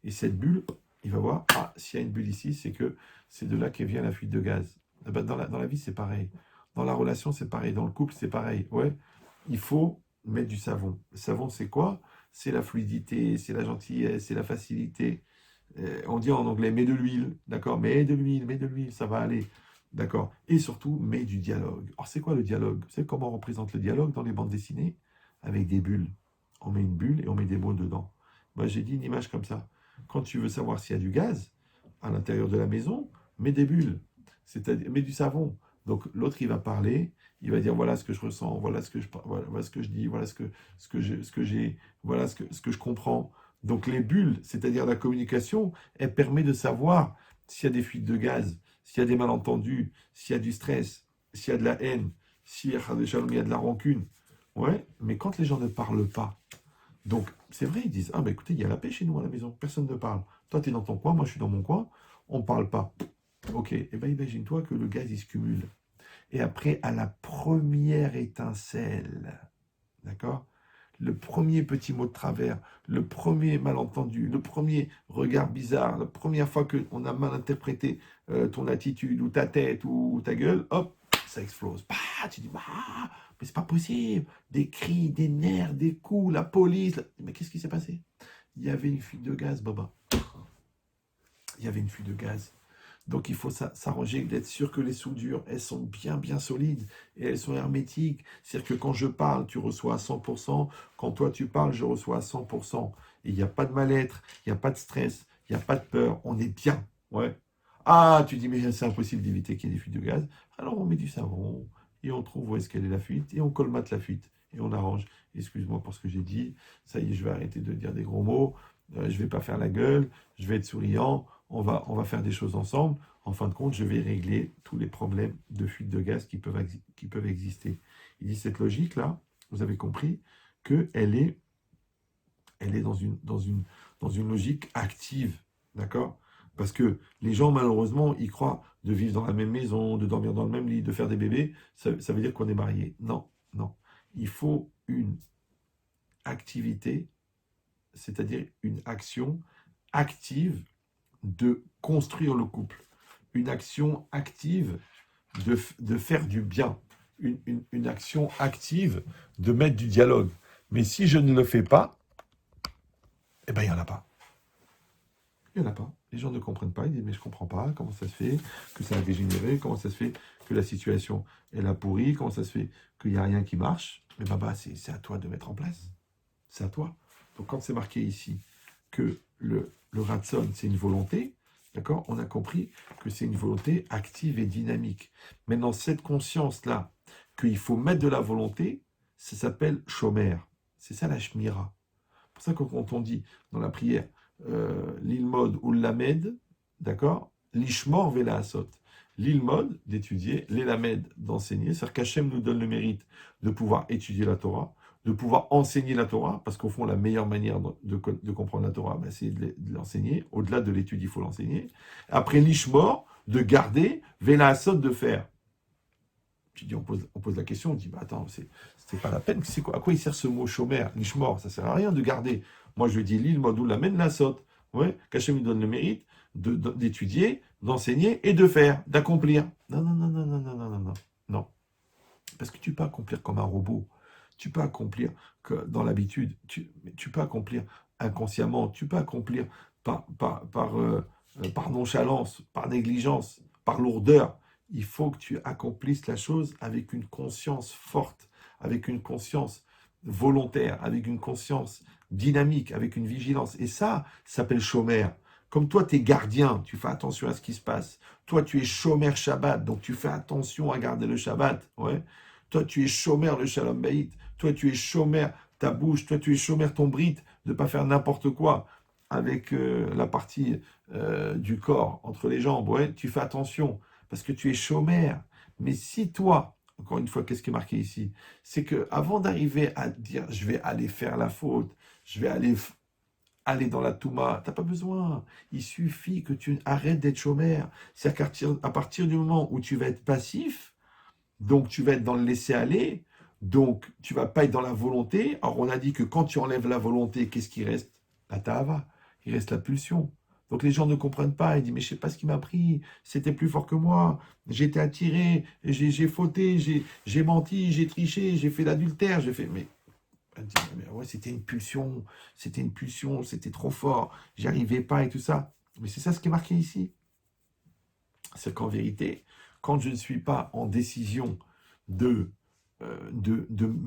Et cette bulle, il va voir, ah, s'il y a une bulle ici, c'est que c'est de là que vient la fuite de gaz. Eh ben, dans la vie, c'est pareil. Dans la relation, c'est pareil. Dans le couple, c'est pareil. Ouais, il faut mettre du savon. Le savon, c'est quoi? C'est la fluidité, c'est la gentillesse, c'est la facilité. On dit en anglais, mets de l'huile, d'accord? Mets de l'huile, ça va aller. D'accord? Et surtout, mets du dialogue. Alors, c'est quoi le dialogue? Vous savez comment on représente le dialogue dans les bandes dessinées? Avec des bulles. On met une bulle et on met des mots dedans. Moi, j'ai dit une image comme ça. Quand tu veux savoir s'il y a du gaz à l'intérieur de la maison, mets des bulles, c'est-à-dire mets du savon. Donc l'autre, il va parler, il va dire voilà ce que je ressens, voilà ce que je dis, voilà ce que j'ai, voilà ce que je comprends. Donc les bulles, c'est-à-dire la communication, elle permet de savoir s'il y a des fuites de gaz, s'il y a des malentendus, s'il y a du stress, s'il y a de la haine, s'il y a de la rancune. Ouais, mais quand les gens ne parlent pas, donc, c'est vrai, ils disent, ah ben écoutez, il y a la paix chez nous à la maison, personne ne parle. Toi, tu es dans ton coin, moi je suis dans mon coin, on ne parle pas. Ok, et bien imagine-toi que le gaz, il se cumule. Et après, à la première étincelle, d'accord? Le premier petit mot de travers, le premier malentendu, le premier regard bizarre, la première fois qu'on a mal interprété ton attitude ou ta tête ou ta gueule, hop, ça explose. Bah, tu dis, bah, mais c'est pas possible. Des cris, des nerfs, des coups, la police. Mais qu'est-ce qui s'est passé? Il y avait une fuite de gaz, Baba. Il y avait une fuite de gaz. Donc il faut s'arranger, d'être sûr que les soudures, elles sont bien, bien solides et elles sont hermétiques. C'est-à-dire que quand je parle, tu reçois à 100%. Quand toi, tu parles, je reçois à 100%. Et il n'y a pas de mal-être, il n'y a pas de stress, il n'y a pas de peur. On est bien. Ouais. Ah, tu dis, mais c'est impossible d'éviter qu'il y ait des fuites de gaz. Alors on met du savon et on trouve où est-ce qu'elle est la fuite et on colmate la fuite et on arrange. Excuse-moi pour ce que j'ai dit. Ça y est, je vais arrêter de dire des gros mots. Je ne vais pas faire la gueule. Je vais être souriant. On va faire des choses ensemble. En fin de compte, je vais régler tous les problèmes de fuite de gaz qui peuvent exister. Il dit cette logique-là, vous avez compris qu'elle est, elle est dans une logique active. D'accord? Parce que les gens, malheureusement, ils croient de vivre dans la même maison, de dormir dans le même lit, de faire des bébés, ça veut dire qu'on est marié. Non, non. Il faut une activité, c'est-à-dire une action active de construire le couple. Une action active de faire du bien, une action active, de mettre du dialogue. Mais si je ne le fais pas, eh ben, il n'y en a pas. Il n'y en a pas. Les gens ne comprennent pas. Ils disent, mais je ne comprends pas. Comment ça se fait que ça a dégénéré? Comment ça se fait que la situation, elle a pourri? Comment ça se fait qu'il n'y a rien qui marche? Mais Baba, c'est à toi de mettre en place. C'est à toi. Donc, quand c'est marqué ici que le ratson, c'est une volonté, d'accord? On a compris que c'est une volonté active et dynamique. Maintenant, cette conscience-là, qu'il faut mettre de la volonté, ça s'appelle shomer. C'est ça la shmira. C'est pour ça que quand on dit dans la prière, l'ilmod ou l'amed, d'accord? L'ishmor vela asot. L'ilmod, d'étudier, l'elamed, d'enseigner. C'est-à-dire qu'Hachem nous donne le mérite de pouvoir étudier la Torah, de pouvoir enseigner la Torah, parce qu'au fond, la meilleure manière de comprendre la Torah, ben, c'est de l'enseigner. Au-delà de l'étude, il faut l'enseigner. Après, l'ishmor, de garder, vela asot, de faire. Tu dis, on pose la question, on dit, bah attends, c'est pas la peine, à quoi il sert ce mot chômeur, l'ishmor? Ça sert à rien de garder. Moi, je dis l'île, modou, l'amène, la saute. Ouais, qu'Hachem lui donne le mérite d'étudier, d'enseigner et de faire, d'accomplir. Non, non, non, non, non, non, non, non, non. Non. Parce que tu peux accomplir comme un robot. Tu peux accomplir dans l'habitude. Tu peux accomplir inconsciemment. Tu peux accomplir par nonchalance, par négligence, par lourdeur. Il faut que tu accomplisses la chose avec une conscience forte, avec une conscience volontaire, avec une conscience dynamique, avec une vigilance. Et ça s'appelle chômeur. Comme toi, tu es gardien, tu fais attention à ce qui se passe. Toi, tu es chômeur Shabbat, donc tu fais attention à garder le Shabbat. Ouais. Toi, tu es chômeur le Shalom Bayit. Toi, tu es chômeur ta bouche. Toi, tu es chômeur ton brit, de ne pas faire n'importe quoi avec la partie du corps, entre les jambes. Ouais. Tu fais attention parce que tu es chômeur. Mais si toi, encore une fois, qu'est-ce qui est marqué ici? C'est que avant d'arriver à dire je vais aller faire la faute, je vais aller dans la Touma, tu n'as pas besoin. Il suffit que tu arrêtes d'être chômeur. C'est à partir du moment où tu vas être passif, donc tu vas être dans le laisser-aller, donc tu vas pas être dans la volonté. Alors on a dit que quand tu enlèves la volonté, qu'est-ce qui reste? La ta'ava. Il reste la pulsion. Donc les gens ne comprennent pas. Ils disent, mais je sais pas ce qui m'a pris. C'était plus fort que moi. J'ai été attiré. J'ai fauté. J'ai menti. J'ai triché. J'ai fait l'adultère. J'ai fait... Mais ouais, c'était une pulsion. C'était trop fort. J'y arrivais pas et tout ça. Mais c'est ça ce qui est marqué ici. C'est qu'en vérité, quand je ne suis pas en décision de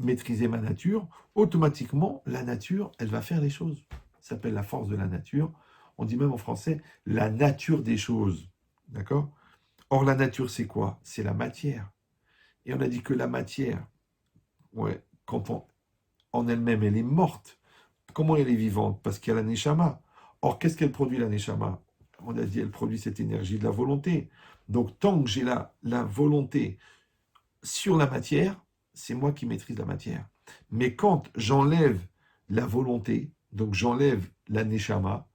maîtriser ma nature, automatiquement, la nature, elle va faire les choses. Ça s'appelle la force de la nature. On dit même en français la nature des choses. D'accord? Or, la nature, c'est quoi? C'est la matière. Et on a dit que la matière, ouais, quand en elle-même, elle est morte. Comment elle est vivante? Parce qu'il y a la neshama. Or, qu'est-ce qu'elle produit, la neshama? On a dit, elle produit cette énergie de la volonté. Donc, tant que j'ai la volonté sur la matière, c'est moi qui maîtrise la matière. Mais quand j'enlève la volonté, donc j'enlève la neshama,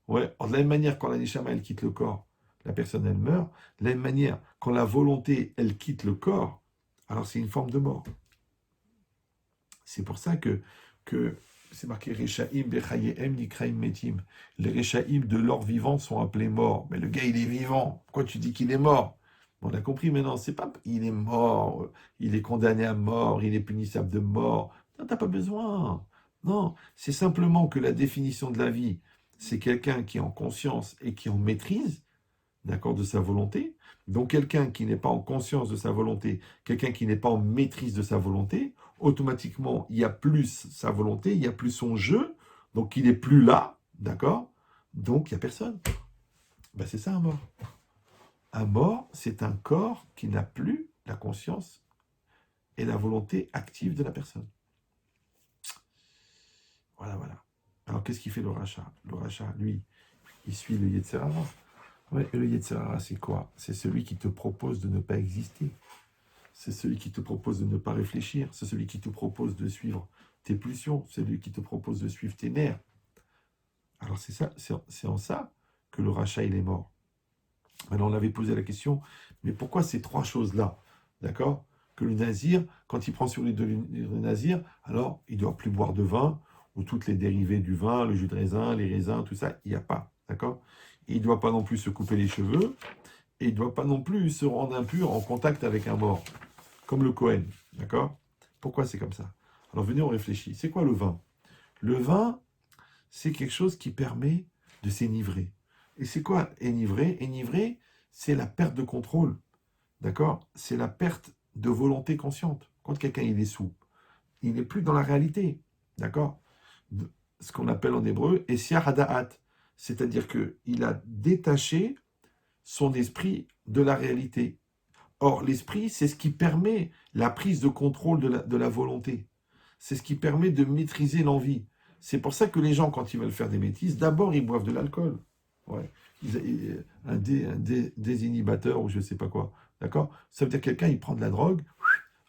ouais, de la même manière, quand la neshama, elle quitte le corps, la personne, elle meurt. De la même manière, quand la volonté, elle quitte le corps, alors c'est une forme de mort. C'est pour ça que c'est marqué Rechaim Bechayehem Nikraim Metim. Les Rechaim de l'or vivant sont appelés morts. Mais le gars, il est vivant. Pourquoi tu dis qu'il est mort? On a compris maintenant, c'est pas il est mort, il est condamné à mort, il est punissable de mort. Non, t'as pas besoin. Non, c'est simplement que la définition de la vie, c'est quelqu'un qui est en conscience et qui en maîtrise, d'accord, de sa volonté. Donc quelqu'un qui n'est pas en conscience de sa volonté, quelqu'un qui n'est pas en maîtrise de sa volonté, automatiquement, il n'y a plus sa volonté, il n'y a plus son jeu, donc il n'est plus là, d'accord? Donc il n'y a personne. Ben, c'est ça un mort. Un mort, c'est un corps qui n'a plus la conscience et la volonté active de la personne. Voilà, voilà. Alors qu'est-ce qu'il fait le rachat? Le rachat, lui, il suit le Yetzer Hara. Ouais, et le Yetzer Hara, c'est quoi? C'est celui qui te propose de ne pas exister. C'est celui qui te propose de ne pas réfléchir. C'est celui qui te propose de suivre tes pulsions. C'est celui qui te propose de suivre tes nerfs. Alors c'est ça, c'est en ça que le rachat, il est mort. Maintenant, on avait posé la question, mais pourquoi ces trois choses-là? D'accord? Que le nazir, quand il prend sur les deux le nazir, alors il ne doit plus boire de vin, ou toutes les dérivés du vin, le jus de raisin, les raisins, tout ça, il n'y a pas. D'accord? Il ne doit pas non plus se couper les cheveux, et il ne doit pas non plus se rendre impur en contact avec un mort, comme le Cohen, d'accord? Pourquoi c'est comme ça? Alors venez, on réfléchit. C'est quoi le vin? Le vin, c'est quelque chose qui permet de s'énivrer. Et c'est quoi énivrer? Énivrer, c'est la perte de contrôle, d'accord? C'est la perte de volonté consciente. Quand quelqu'un il est sous, il n'est plus dans la réalité, d'accord? Ce qu'on appelle en hébreu Esiar Hadaat, c'est-à-dire qu'il a détaché son esprit de la réalité. Or, l'esprit, c'est ce qui permet la prise de contrôle de la volonté. C'est ce qui permet de maîtriser l'envie. C'est pour ça que les gens, quand ils veulent faire des bêtises, d'abord, ils boivent de l'alcool. Ouais. Désinhibateur ou je ne sais pas quoi. D'accord? Ça veut dire que quelqu'un, il prend de la drogue,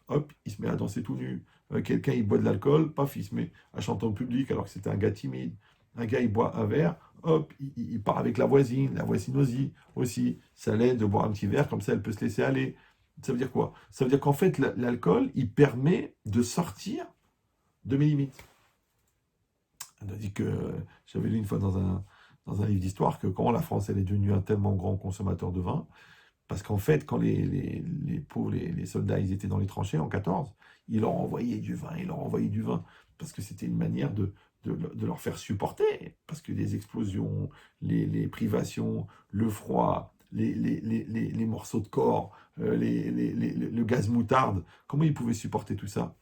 hop, il se met à danser tout nu. Quelqu'un, il boit de l'alcool, paf, il se met à chanter en public alors que c'était un gars timide. Un gars, il boit un verre, hop, il part avec la voisine aussi. Ça l'aide de boire un petit verre, comme ça, elle peut se laisser aller. Ça veut dire quoi? Ça veut dire qu'en fait, l'alcool, il permet de sortir de mes limites. On a dit que, j'avais lu une fois dans un livre d'histoire que quand la France, elle est devenue un tellement grand consommateur de vin, parce qu'en fait, quand les pauvres, les soldats, ils étaient dans les tranchées en 14, ils leur envoyaient du vin, parce que c'était une manière de leur faire supporter, parce que les explosions, les privations, le froid, les morceaux de corps, le gaz moutarde, comment ils pouvaient supporter tout ça?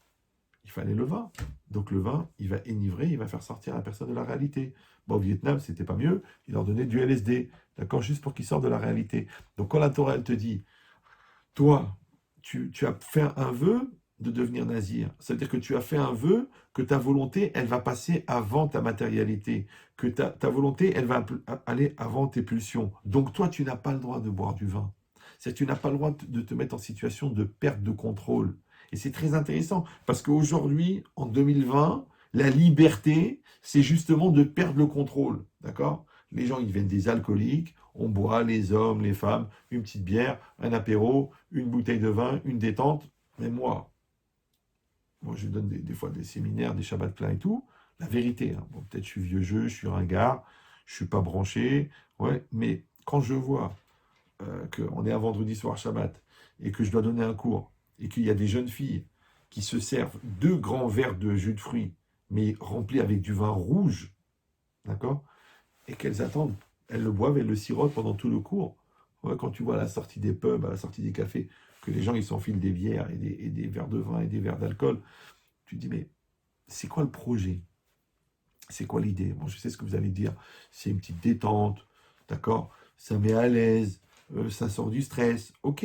Il fallait le vin. Donc le vin, il va énivrer, il va faire sortir la personne de la réalité. Bon, au Vietnam, c'était pas mieux, il leur donnait du LSD, d'accord, juste pour qu'ils sortent de la réalité. Donc quand la Torah, elle te dit, toi, tu as fait un vœu de devenir nazir, c'est-à-dire que tu as fait un vœu que ta volonté, elle va passer avant ta matérialité, que ta volonté, elle va aller avant tes pulsions. Donc toi, tu n'as pas le droit de boire du vin. C'est-à-dire que tu n'as pas le droit de te mettre en situation de perte de contrôle. Et c'est très intéressant, parce qu'aujourd'hui, en 2020, la liberté, c'est justement de perdre le contrôle, d'accord? Les gens, ils deviennent des alcooliques, on boit, les hommes, les femmes, une petite bière, un apéro, une bouteille de vin, une détente. Mais moi je donne des fois des séminaires, des shabbats pleins et tout. La vérité, hein, bon, peut-être je suis vieux jeu, je suis ringard, je suis pas branché, ouais, mais quand je vois qu'on est un vendredi soir Shabbat et que je dois donner un cours et qu'il y a des jeunes filles qui se servent 2 grands verres de jus de fruits, mais remplis avec du vin rouge, d'accord? Et qu'elles attendent, elles le boivent, elles le sirotent pendant tout le cours. Ouais, quand tu vois à la sortie des pubs, à la sortie des cafés, que les gens ils s'enfilent des bières et des verres de vin et des verres d'alcool, tu te dis, mais c'est quoi le projet? C'est quoi l'idée? Bon, je sais ce que vous allez dire. C'est une petite détente, d'accord? Ça met à l'aise, ça sort du stress, ok.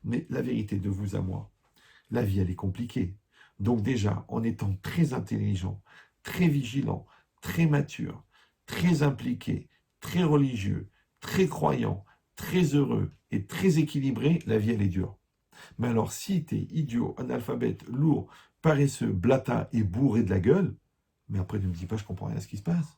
Mais la vérité de vous à moi, la vie, elle est compliquée. Donc déjà, en étant très intelligent, très vigilant, très mature, très impliqué, très religieux, très croyant, très heureux et très équilibré, la vie, elle est dure. Mais alors, si tu es idiot, analphabète, lourd, paresseux, blata et bourré de la gueule, mais après, ne me dis pas, je comprends rien à ce qui se passe.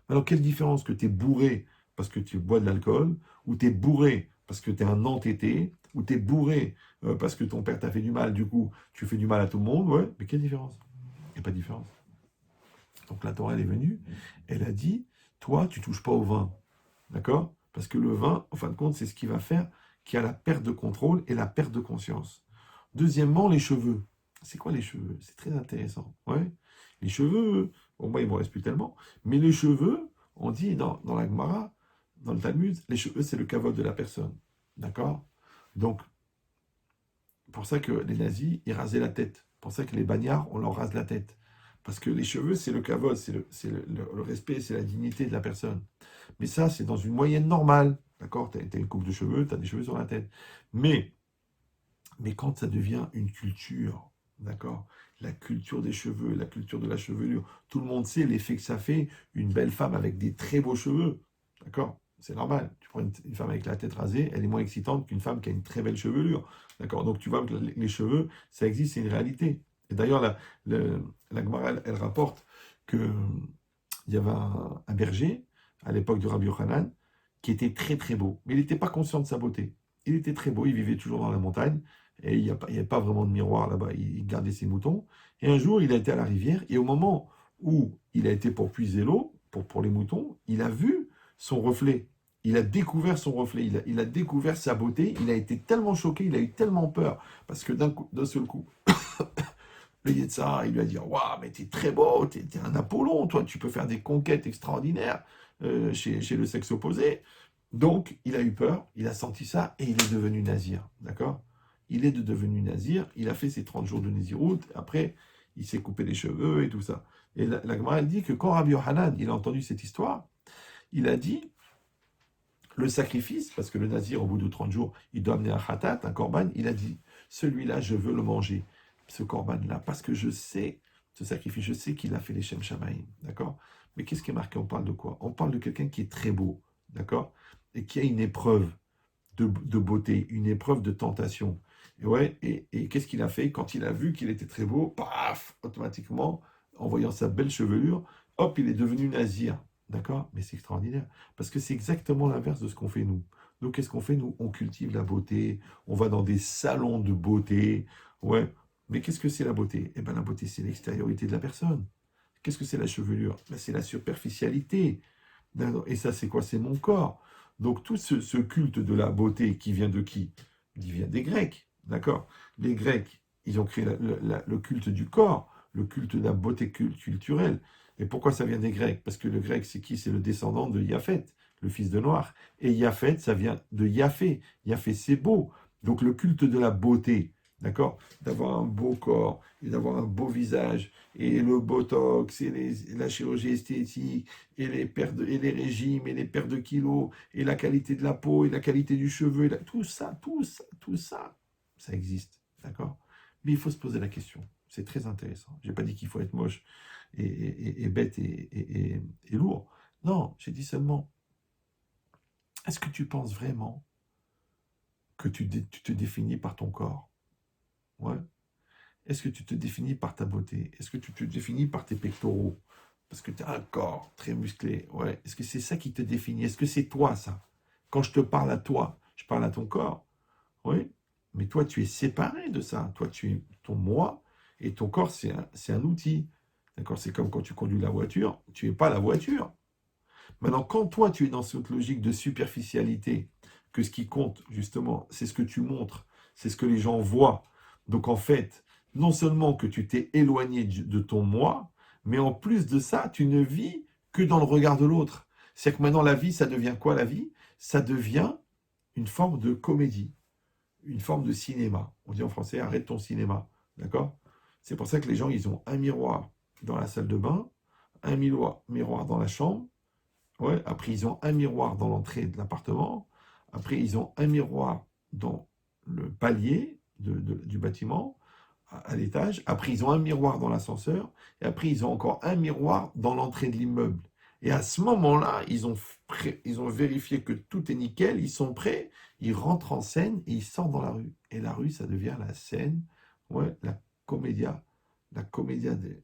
Alors, quelle différence que tu es bourré parce que tu bois de l'alcool, ou tu es bourré parce que tu es un entêté, ou tu es bourré parce que ton père t'a fait du mal, du coup, tu fais du mal à tout le monde, ouais, mais quelle différence? Il n'y a pas de différence. Donc la Torah, elle est venue, elle a dit, toi, tu touches pas au vin, d'accord? Parce que le vin, en fin de compte, c'est ce qui va faire qu'il y a la perte de contrôle et la perte de conscience. Deuxièmement, les cheveux. C'est quoi les cheveux? C'est très intéressant. Ouais. Les cheveux, bon, moi, il ne me reste plus tellement, mais les cheveux, on dit dans la Gemara, dans le Talmud, les cheveux, c'est le kavod de la personne. D'accord? Donc, pour ça que les nazis, ils rasaient la tête. Pour ça que les bagnards, on leur rase la tête. Parce que les cheveux, c'est le kavod, c'est le respect, c'est la dignité de la personne. Mais ça, c'est dans une moyenne normale. D'accord? Tu as une coupe de cheveux, tu as des cheveux sur la tête. Mais quand ça devient une culture, d'accord? La culture des cheveux, la culture de la chevelure, tout le monde sait l'effet que ça fait, une belle femme avec des très beaux cheveux, d'accord? C'est normal. Tu prends une femme avec la tête rasée, elle est moins excitante qu'une femme qui a une très belle chevelure, d'accord? Donc tu vois que les cheveux, ça existe, c'est une réalité. Et d'ailleurs, la Gemara, elle rapporte qu'il y avait un berger, à l'époque de Rabbi Yochanan, qui était très très beau, mais il n'était pas conscient de sa beauté. Il était très beau, il vivait toujours dans la montagne, et il n'y avait pas vraiment de miroir là-bas, il gardait ses moutons. Et un jour, il a été à la rivière, et au moment où il a été pour puiser l'eau, pour les moutons, il a vu son reflet. il a découvert son reflet, il a découvert sa beauté, il a été tellement choqué, il a eu tellement peur, parce que d'un seul coup, le Yetzirah, il lui a dit, waouh, mais t'es très beau, t'es un Apollon, toi, tu peux faire des conquêtes extraordinaires chez le sexe opposé. Donc, il a eu peur, il a senti ça, et il est devenu nazir, d'accord? Il est devenu nazir, il a fait ses 30 jours de Nézirout, après, il s'est coupé les cheveux et tout ça. Et la Gemara, elle dit que quand Rabbi Yohanan, il a entendu cette histoire, il a dit, le sacrifice, parce que le nazir, au bout de 30 jours, il doit amener un khatat, un korban, il a dit, celui-là, je veux le manger, ce korban-là, parce que je sais, ce sacrifice, je sais qu'il a fait les Shem Shamaïm, d'accord? Mais qu'est-ce qui est marqué? On parle de quoi? On parle de quelqu'un qui est très beau, d'accord? Et qui a une épreuve de beauté, une épreuve de tentation. Et ouais, et qu'est-ce qu'il a fait? Quand il a vu qu'il était très beau, paf, automatiquement, en voyant sa belle chevelure, hop, il est devenu nazir. D'accord? Mais c'est extraordinaire. Parce que c'est exactement l'inverse de ce qu'on fait nous. Nous, qu'est-ce qu'on fait? Nous, on cultive la beauté, on va dans des salons de beauté. Ouais. Mais qu'est-ce que c'est la beauté? Eh bien, la beauté, c'est l'extériorité de la personne. Qu'est-ce que c'est la chevelure? Ben, c'est la superficialité. Et ça, c'est quoi? C'est mon corps. Donc, tout ce culte de la beauté qui vient de qui? Il vient des Grecs. D'accord? Les Grecs, ils ont créé le culte du corps, le culte de la beauté culturelle. Et pourquoi ça vient des Grecs? Parce que le grec, c'est qui? C'est le descendant de Japhet, le fils de Noach. Et Japhet, ça vient de Japhé. Japhé, c'est beau. Donc le culte de la beauté, d'accord? D'avoir un beau corps et d'avoir un beau visage, et le botox, et la chirurgie esthétique, et et les régimes, et les pertes de kilos, et la qualité de la peau, et la qualité du cheveu, tout ça, ça existe, d'accord? Mais il faut se poser la question. C'est très intéressant. Je n'ai pas dit qu'il faut être moche et bête et lourd. Non, j'ai dit seulement, est-ce que tu penses vraiment que tu te définis par ton corps? Ouais. Est-ce que tu te définis par ta beauté? Est-ce que tu te définis par tes pectoraux? Parce que tu as un corps très musclé. Ouais. Est-ce que c'est ça qui te définit? Est-ce que c'est toi, ça? Quand je te parle à toi, je parle à ton corps. Oui. Mais toi, tu es séparé de ça. Toi, tu es ton moi et ton corps, c'est un outil. D'accord? C'est comme quand tu conduis la voiture, tu n'es pas la voiture. Maintenant, quand toi, tu es dans cette logique de superficialité, que ce qui compte, justement, c'est ce que tu montres, c'est ce que les gens voient. Donc, en fait, non seulement que tu t'es éloigné de ton moi, mais en plus de ça, tu ne vis que dans le regard de l'autre. C'est que maintenant, la vie, ça devient quoi, la vie? Ça devient une forme de comédie, une forme de cinéma. On dit en français, arrête ton cinéma. D'accord? C'est pour ça que les gens, ils ont un miroir dans la salle de bain, un miroir dans la chambre. Ouais, après, ils ont un miroir dans l'entrée de l'appartement. Après, ils ont un miroir dans le palier du bâtiment, à l'étage. Après, ils ont un miroir dans l'ascenseur. Et après, ils ont encore un miroir dans l'entrée de l'immeuble. Et à ce moment-là, ils ont vérifié que tout est nickel. Ils sont prêts. Ils rentrent en scène et ils sortent dans la rue. Et la rue, ça devient la scène, ouais, la commedia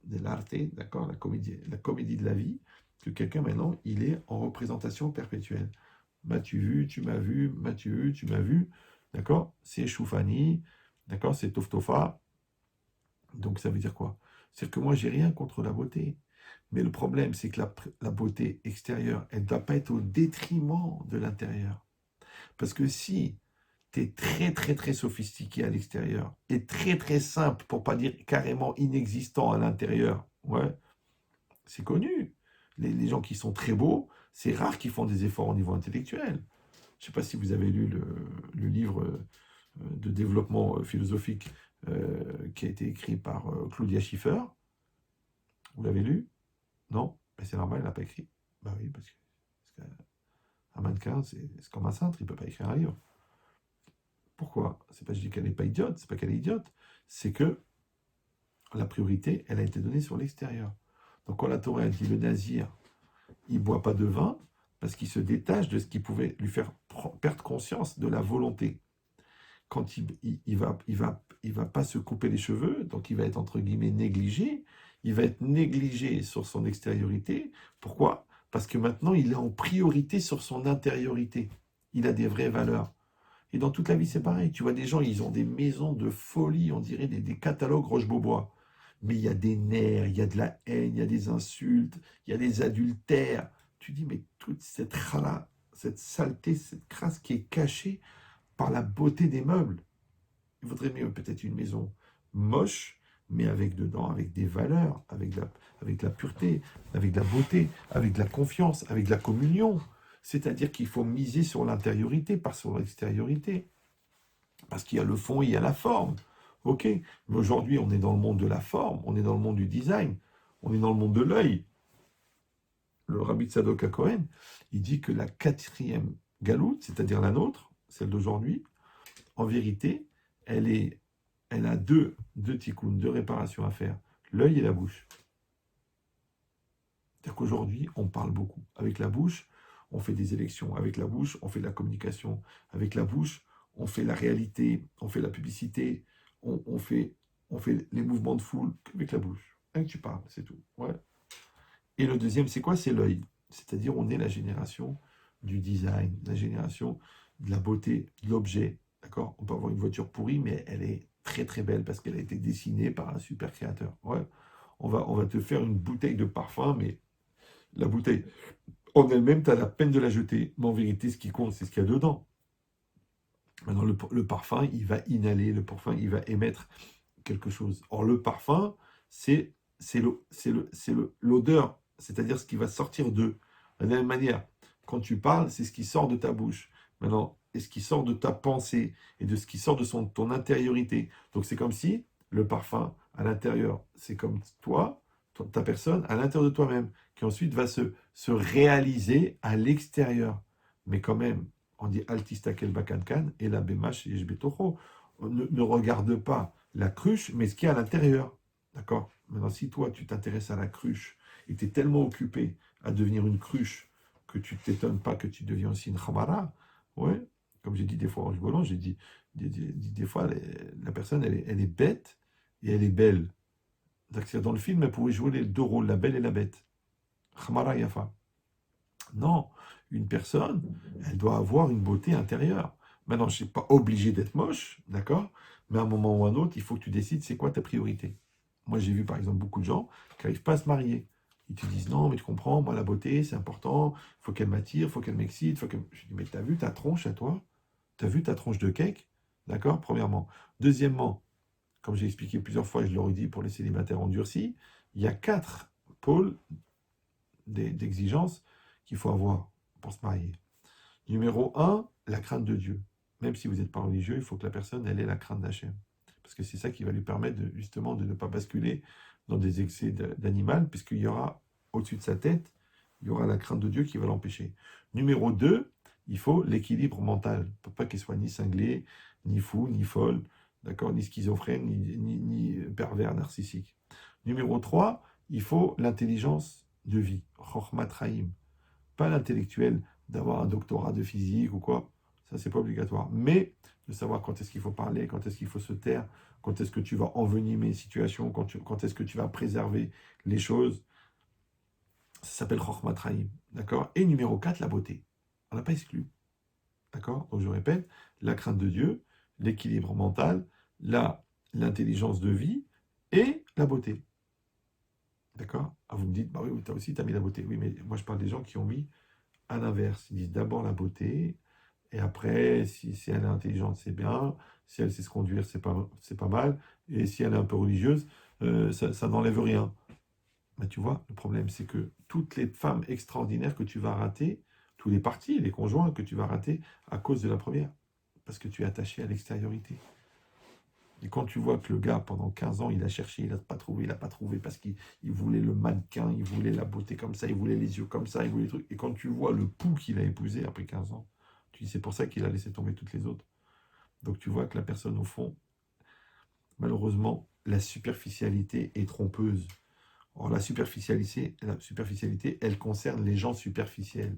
dell'arte, d'accord, la comédie de la vie, que quelqu'un maintenant, il est en représentation perpétuelle. M'as-tu vu, tu m'as vu, m'as-tu vu, tu m'as vu, d'accord? C'est Choufani, d'accord? C'est Toftofa. Donc ça veut dire quoi? C'est que moi, j'ai rien contre la beauté. Mais le problème, c'est que la beauté extérieure, elle ne doit pas être au détriment de l'intérieur. Parce que si tu es très très très sophistiqué à l'extérieur et très très simple, pour pas dire carrément inexistant à l'intérieur, ouais, c'est connu. Les gens qui sont très beaux, c'est rare qu'ils font des efforts au niveau intellectuel. Je ne sais pas si vous avez lu le livre de développement philosophique qui a été écrit par Claudia Schiffer. Vous l'avez lu? Non? Ben, c'est normal, elle n'a pas écrit. Ben oui, parce qu'un mannequin, c'est comme un cintre, il ne peut pas écrire un livre. Pourquoi? C'est pas que je dis qu'elle n'est pas idiote, c'est pas qu'elle est idiote, c'est que la priorité, elle a été donnée sur l'extérieur. Donc quand la Torah, elle dit le nazir, il ne boit pas de vin parce qu'il se détache de ce qui pouvait lui faire perdre conscience de la volonté. Quand il va pas se couper les cheveux, donc il va être entre guillemets négligé, il va être négligé sur son extériorité. Pourquoi? Parce que maintenant, il est en priorité sur son intériorité. Il a des vraies valeurs. Et dans toute la vie, c'est pareil. Tu vois des gens, ils ont des maisons de folie, on dirait des catalogues Roche-Beaubois. Mais il y a des nerfs, il y a de la haine, il y a des insultes, il y a des adultères. Tu dis, mais toute cette chala, cette saleté, cette crasse qui est cachée par la beauté des meubles. Il vaudrait mieux peut-être une maison moche, mais avec dedans, avec des valeurs, avec la pureté, avec de la beauté, avec de la confiance, avec de la communion. C'est-à-dire qu'il faut miser sur l'intériorité, pas sur l'extériorité. Parce qu'il y a le fond et il y a la forme. Ok, mais aujourd'hui, on est dans le monde de la forme, on est dans le monde du design, on est dans le monde de l'œil. Le Rabbi Tzadok HaKohen, il dit que la quatrième galoute, c'est-à-dire la nôtre, celle d'aujourd'hui, en vérité, elle a deux tikkuns, deux réparations à faire, l'œil et la bouche. C'est-à-dire qu'aujourd'hui, on parle beaucoup. Avec la bouche, on fait des élections. Avec la bouche, on fait de la communication. Avec la bouche, on fait la réalité, on fait la publicité, on fait les mouvements de foule avec la bouche. Rien que tu parles, c'est tout. Ouais. Et le deuxième, c'est quoi? C'est l'œil. C'est-à-dire, on est la génération du design, la génération de la beauté, de l'objet. D'accord? On peut avoir une voiture pourrie, mais elle est très très belle parce qu'elle a été dessinée par un super créateur. Ouais. On va te faire une bouteille de parfum, mais la bouteille en elle-même, tu as la peine de la jeter. Mais en vérité, ce qui compte, c'est ce qu'il y a dedans. Maintenant, le parfum, il va inhaler, le parfum, il va émettre quelque chose. Or, le parfum, c'est l'odeur, c'est-à-dire ce qui va sortir d'eux. De la même manière, quand tu parles, c'est ce qui sort de ta bouche. Maintenant, et ce qui sort de ta pensée et de ce qui sort de ton intériorité. Donc, c'est comme si le parfum, à l'intérieur, c'est comme toi, ta personne, à l'intérieur de toi-même, qui ensuite va se réaliser à l'extérieur. Mais quand même, on dit altistakel bakankan et la bemash et jbetocho. Ne regarde pas la cruche, mais ce qu'il y a à l'intérieur. D'accord? Maintenant, si toi, tu t'intéresses à la cruche et tu es tellement occupé à devenir une cruche que tu ne t'étonnes pas que tu deviens aussi une khamara, ouais, comme j'ai dit des fois en rigolant, j'ai dit des fois, la personne, elle est bête et elle est belle. Dans le film, elle pouvait jouer les deux rôles, la belle et la bête. Khamara yafa. Non, une personne, elle doit avoir une beauté intérieure. Maintenant, je ne suis pas obligé d'être moche, d'accord? Mais à un moment ou à un autre, il faut que tu décides c'est quoi ta priorité. Moi, j'ai vu par exemple beaucoup de gens qui n'arrivent pas à se marier. Ils te disent non, mais tu comprends, moi la beauté, c'est important, il faut qu'elle m'attire, il faut qu'elle m'excite, faut qu'elle... Je dis, mais t'as vu ta tronche à toi? T'as vu ta tronche de cake? D'accord? Premièrement. Deuxièmement, comme j'ai expliqué plusieurs fois, et je le redis pour les célibataires endurcis, il y a 4 pôles d'exigence qu'il faut avoir pour se marier. Numéro un, la crainte de Dieu. Même si vous n'êtes pas religieux, il faut que la personne elle ait la crainte d'Hachem. Parce que c'est ça qui va lui permettre justement de ne pas basculer dans des excès d'animal, puisqu'il y aura au-dessus de sa tête, il y aura la crainte de Dieu qui va l'empêcher. Numéro 2, il faut l'équilibre mental. Il ne faut pas qu'il soit ni cinglé, ni fou, ni folle, d'accord, ni schizophrène, ni pervers narcissique. Numéro 3, il faut l'intelligence de vie, Chochmat Chaim. Pas l'intellectuel d'avoir un doctorat de physique ou quoi, ça c'est pas obligatoire. Mais de savoir quand est-ce qu'il faut parler, quand est-ce qu'il faut se taire, quand est-ce que tu vas envenimer une situation, quand est-ce que tu vas préserver les choses, ça s'appelle Chochmat Chaim. D'accord? Et numéro 4, la beauté. On n'a pas exclu. D'accord? Donc je répète, la crainte de Dieu, l'équilibre mental, l'intelligence de vie et la beauté. D'accord? Ah, vous me dites, bah oui, toi aussi, tu as mis la beauté. Oui, mais moi, je parle des gens qui ont mis à l'inverse. Ils disent d'abord la beauté, et après, si elle est intelligente, c'est bien. Si elle sait se conduire, c'est pas mal. Et si elle est un peu religieuse, ça n'enlève rien. Mais tu vois, le problème, c'est que toutes les femmes extraordinaires que tu vas rater, tous les partis, les conjoints que tu vas rater à cause de la première, parce que tu es attaché à l'extériorité. Et quand tu vois que le gars, pendant 15 ans, il a cherché, il n'a pas trouvé, parce qu'il voulait le mannequin, il voulait la beauté comme ça, il voulait les yeux comme ça, il voulait les trucs. Et quand tu vois le pou qu'il a épousé après 15 ans, tu dis c'est pour ça qu'il a laissé tomber toutes les autres. Donc tu vois que la personne, au fond, malheureusement, la superficialité est trompeuse. Or, la superficialité, elle concerne les gens superficiels.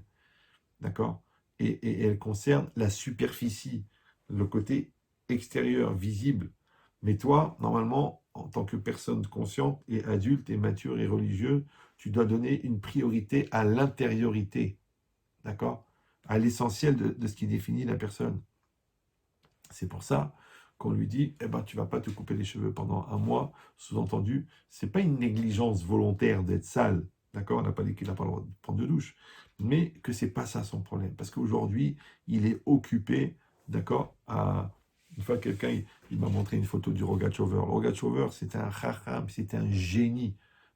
D'accord? Et elle concerne la superficie, le côté extérieur, visible. Mais toi, normalement, en tant que personne consciente et adulte et mature et religieuse, tu dois donner une priorité à l'intériorité, d'accord? À l'essentiel de ce qui définit la personne. C'est pour ça qu'on lui dit, eh ben, tu vas pas te couper les cheveux pendant un mois. Sous-entendu, c'est pas une négligence volontaire d'être sale, d'accord? On n'a pas dit qu'il n'a pas le droit de prendre de douche. mais que c'est pas ça son problème. Parce qu'aujourd'hui, il est occupé, d'accord, une fois, quelqu'un, il m'a montré une photo du Rogatchover. Le Rogatchover, c'était un chacham, c'était un génie.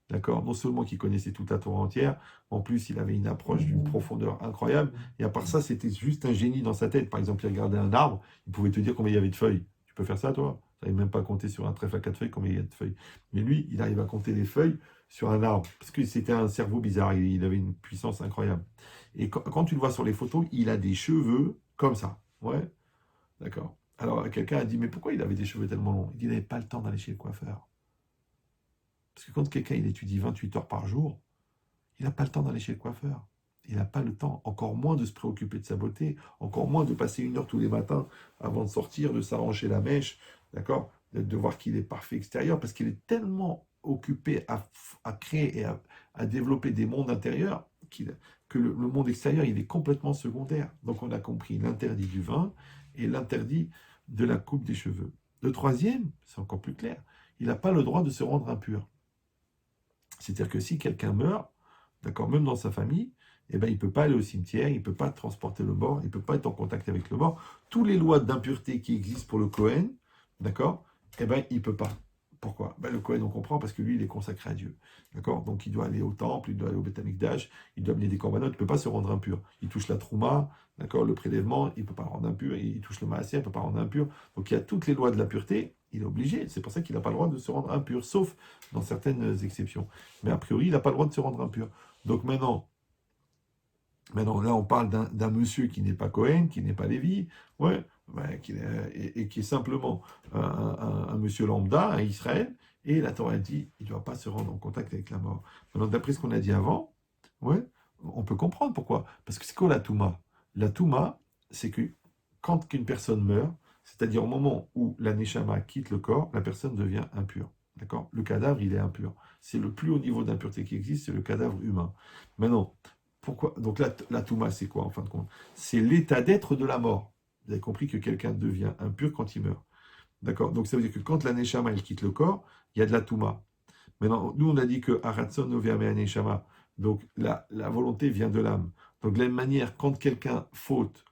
D'accord? Non seulement qu'il connaissait toute la Torah entière, en plus, il avait une approche d'une profondeur incroyable. Et à part ça, c'était juste un génie dans sa tête. Par exemple, il regardait un arbre, il pouvait te dire combien il y avait de feuilles. Tu peux faire ça, toi? Tu n'arrives même pas à compter sur un trèfle à 4 feuilles combien il y a de feuilles. Mais lui, il arrive à compter les feuilles sur un arbre. Parce que c'était un cerveau bizarre. Il avait une puissance incroyable. Et quand tu le vois sur les photos, il a des cheveux comme ça. Ouais, d'accord. Alors, quelqu'un a dit, mais pourquoi il avait des cheveux tellement longs? Il dit, il n'avait pas le temps d'aller chez le coiffeur. Parce que quand quelqu'un il étudie 28 heures par jour, il n'a pas le temps d'aller chez le coiffeur. Il n'a pas le temps, encore moins de se préoccuper de sa beauté, encore moins de passer 1 heure tous les matins avant de sortir, de s'arranger la mèche, d'accord, de voir qu'il est parfait extérieur, parce qu'il est tellement occupé à créer et à développer des mondes intérieurs que le monde extérieur, il est complètement secondaire. Donc on a compris l'interdit du vin et l'interdit de la coupe des cheveux. Le troisième, c'est encore plus clair, il n'a pas le droit de se rendre impur. C'est-à-dire que si quelqu'un meurt, d'accord, même dans sa famille, eh ben, il ne peut pas aller au cimetière, il ne peut pas transporter le mort, il ne peut pas être en contact avec le mort. Toutes les lois d'impureté qui existent pour le Cohen, d'accord, eh ben, il ne peut pas. Pourquoi? Ben, le Cohen, on comprend, parce que lui, il est consacré à Dieu. D'accord? Donc, il doit aller au temple, il doit aller au Beth Amikdash, il doit amener des corbanotes, il ne peut pas se rendre impur. Il touche la trouma, d'accord, le prélèvement, il ne peut pas le rendre impur, il touche le maaser, il ne peut pas le rendre impur. Donc, il y a toutes les lois de la pureté, il est obligé. C'est pour ça qu'il n'a pas le droit de se rendre impur, sauf dans certaines exceptions. Mais a priori, il n'a pas le droit de se rendre impur. Donc maintenant là, on parle d'un monsieur qui n'est pas Cohen, qui n'est pas Lévi, ouais, ouais, et qui est simplement un monsieur lambda, un Israël, et la Torah dit, il ne doit pas se rendre en contact avec la mort. Maintenant, d'après ce qu'on a dit avant, ouais, on peut comprendre pourquoi. Parce que c'est quoi la Touma? La Touma, c'est que quand une personne meurt, c'est-à-dire au moment où la Neshama quitte le corps, la personne devient impure. D'accord? Le cadavre, il est impur. C'est le plus haut niveau d'impureté qui existe, c'est le cadavre humain. Maintenant, pourquoi? Donc la Touma, c'est quoi en fin de compte? C'est l'état d'être de la mort. Vous avez compris que quelqu'un devient impur quand il meurt. D'accord? Donc ça veut dire que quand la Neshama, elle quitte le corps, il y a de la Touma. Maintenant, nous, on a dit que Aratson Noveame Neshama, donc la volonté vient de l'âme. Donc de la même manière, quand quelqu'un faute,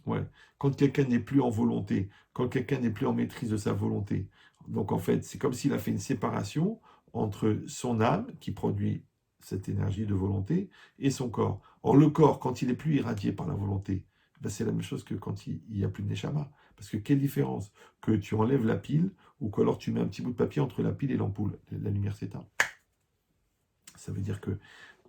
ouais, quand quelqu'un n'est plus en volonté, quand quelqu'un n'est plus en maîtrise de sa volonté, donc en fait, c'est comme s'il a fait une séparation entre son âme, qui produit cette énergie de volonté, et son corps. Or, le corps, quand il n'est plus irradié par la volonté, ben, c'est la même chose que quand il n'y a plus de Neshama. Parce que quelle différence que tu enlèves la pile ou qu'alors tu mets un petit bout de papier entre la pile et l'ampoule, la lumière s'éteint. Ça veut dire que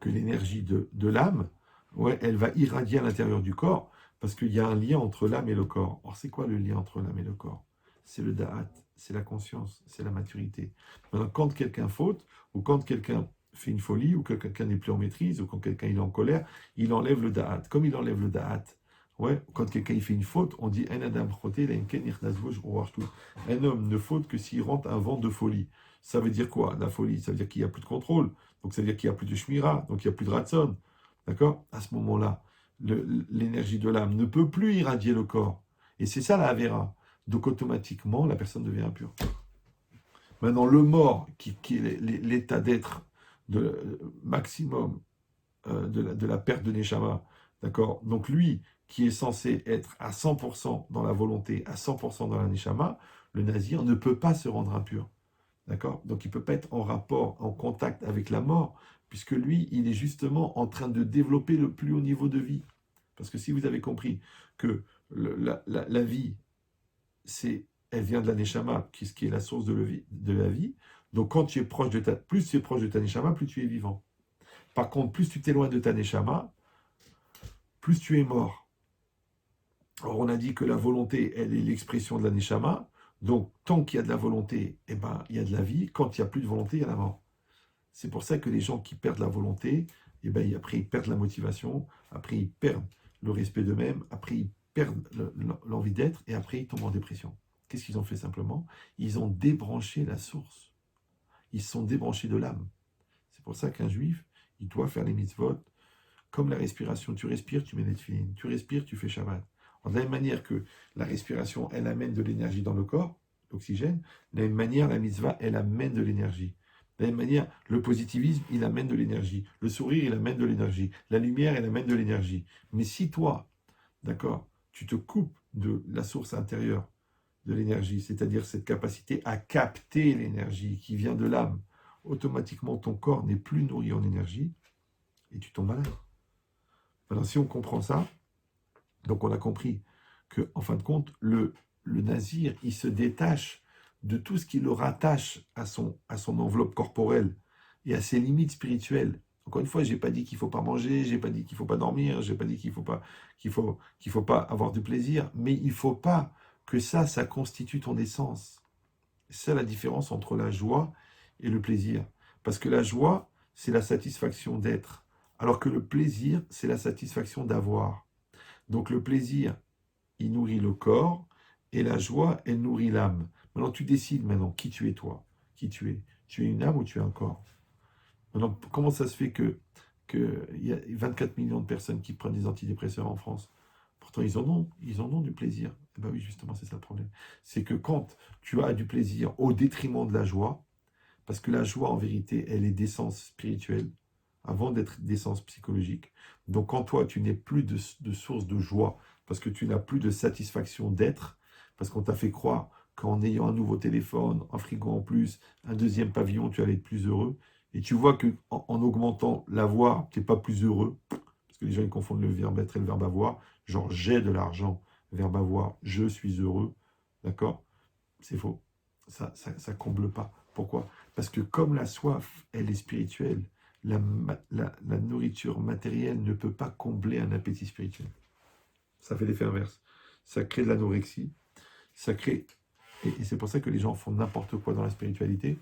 l'énergie de l'âme, ouais, elle va irradier à l'intérieur du corps, parce qu'il y a un lien entre l'âme et le corps. Or, c'est quoi le lien entre l'âme et le corps? C'est le da'at, c'est la conscience, c'est la maturité. Maintenant, quand quelqu'un faute, ou quand quelqu'un fait une folie, ou que quelqu'un n'est plus en maîtrise, ou quand quelqu'un est en colère, il enlève le da'at. Comme il enlève le da'at, ouais, quand quelqu'un il fait une faute, on dit un adam un homme ne faute que s'il rentre un vent de folie. Ça veut dire quoi, la folie? Ça veut dire qu'il n'y a plus de contrôle. Donc ça veut dire qu'il n'y a plus de shmira, donc il n'y a plus de ratson. D'accord? À ce moment-là, l'énergie de l'âme ne peut plus irradier le corps. Et c'est ça la Avera. Donc automatiquement, la personne devient impure. Maintenant, le mort, qui est l'état d'être maximum de la perte de Neshama, d'accord? Donc lui, qui est censé être à 100% dans la volonté, à 100% dans la Neshama, le nazir ne peut pas se rendre impur. D'accord? Donc il ne peut pas être en rapport, en contact avec la mort, puisque lui, il est justement en train de développer le plus haut niveau de vie. Parce que si vous avez compris que la vie, elle vient de la Neshama, qui est la source de la vie, donc quand tu es proche plus tu es proche de ta Neshama, plus tu es vivant. Par contre, plus tu t'éloignes de ta Neshama, plus tu es mort. Or, on a dit que la volonté, elle est l'expression de la Neshama. Donc, tant qu'il y a de la volonté, eh ben, il y a de la vie. Quand il n'y a plus de volonté, il y a la mort. C'est pour ça que les gens qui perdent la volonté, eh ben, après, ils perdent la motivation, après, ils perdent le respect d'eux-mêmes, après, ils perdent l'envie d'être, et après, ils tombent en dépression. Qu'est-ce qu'ils ont fait simplement? Ils ont débranché la source. Ils se sont débranchés de l'âme. C'est pour ça qu'un juif, il doit faire les mitzvot comme la respiration. Tu respires, tu mets les tefilines. Tu respires, tu fais Shabbat. De la même manière que la respiration, elle amène de l'énergie dans le corps, l'oxygène, de la même manière, la mitzvah, elle amène de l'énergie. De la même manière, le positivisme, il amène de l'énergie. Le sourire, il amène de l'énergie. La lumière, elle amène de l'énergie. Mais si toi, d'accord, tu te coupes de la source intérieure de l'énergie, c'est-à-dire cette capacité à capter l'énergie qui vient de l'âme, automatiquement ton corps n'est plus nourri en énergie et tu tombes malade. Alors si on comprend ça, donc on a compris que en fin de compte, le nazir, il se détache de tout ce qui le rattache à son enveloppe corporelle et à ses limites spirituelles. Encore une fois, je n'ai pas dit qu'il ne faut pas manger, je n'ai pas dit qu'il ne faut pas dormir, je n'ai pas dit qu'il faut pas avoir du plaisir, mais il ne faut pas que ça constitue ton essence. C'est la différence entre la joie et le plaisir. Parce que la joie, c'est la satisfaction d'être, alors que le plaisir, c'est la satisfaction d'avoir. Donc le plaisir, il nourrit le corps, et la joie, elle nourrit l'âme. Maintenant, tu décides maintenant qui tu es toi, qui tu es. Tu es une âme ou tu es un corps. Maintenant, comment ça se fait que il y a 24 millions de personnes qui prennent des antidépresseurs en France? Pourtant, ils en ont du plaisir. Eh bien oui, justement, c'est ça le problème. C'est que quand tu as du plaisir au détriment de la joie, parce que la joie, en vérité, elle est d'essence spirituelle, avant d'être d'essence psychologique. Donc, quand toi, tu n'es plus de source de joie, parce que tu n'as plus de satisfaction d'être, parce qu'on t'a fait croire qu'en ayant un nouveau téléphone, un frigo en plus, un deuxième pavillon, tu allais être plus heureux, et tu vois qu'en augmentant l'avoir, tu n'es pas plus heureux, parce que les gens ils confondent le verbe être et le verbe avoir, genre j'ai de l'argent, verbe avoir, je suis heureux, d'accord? C'est faux. Ça comble pas. Pourquoi? Parce que comme la soif, elle est spirituelle, la nourriture matérielle ne peut pas combler un appétit spirituel. Ça fait l'effet inverse. Ça crée de l'anorexie, ça crée... Et c'est pour ça que les gens font n'importe quoi dans la spiritualité.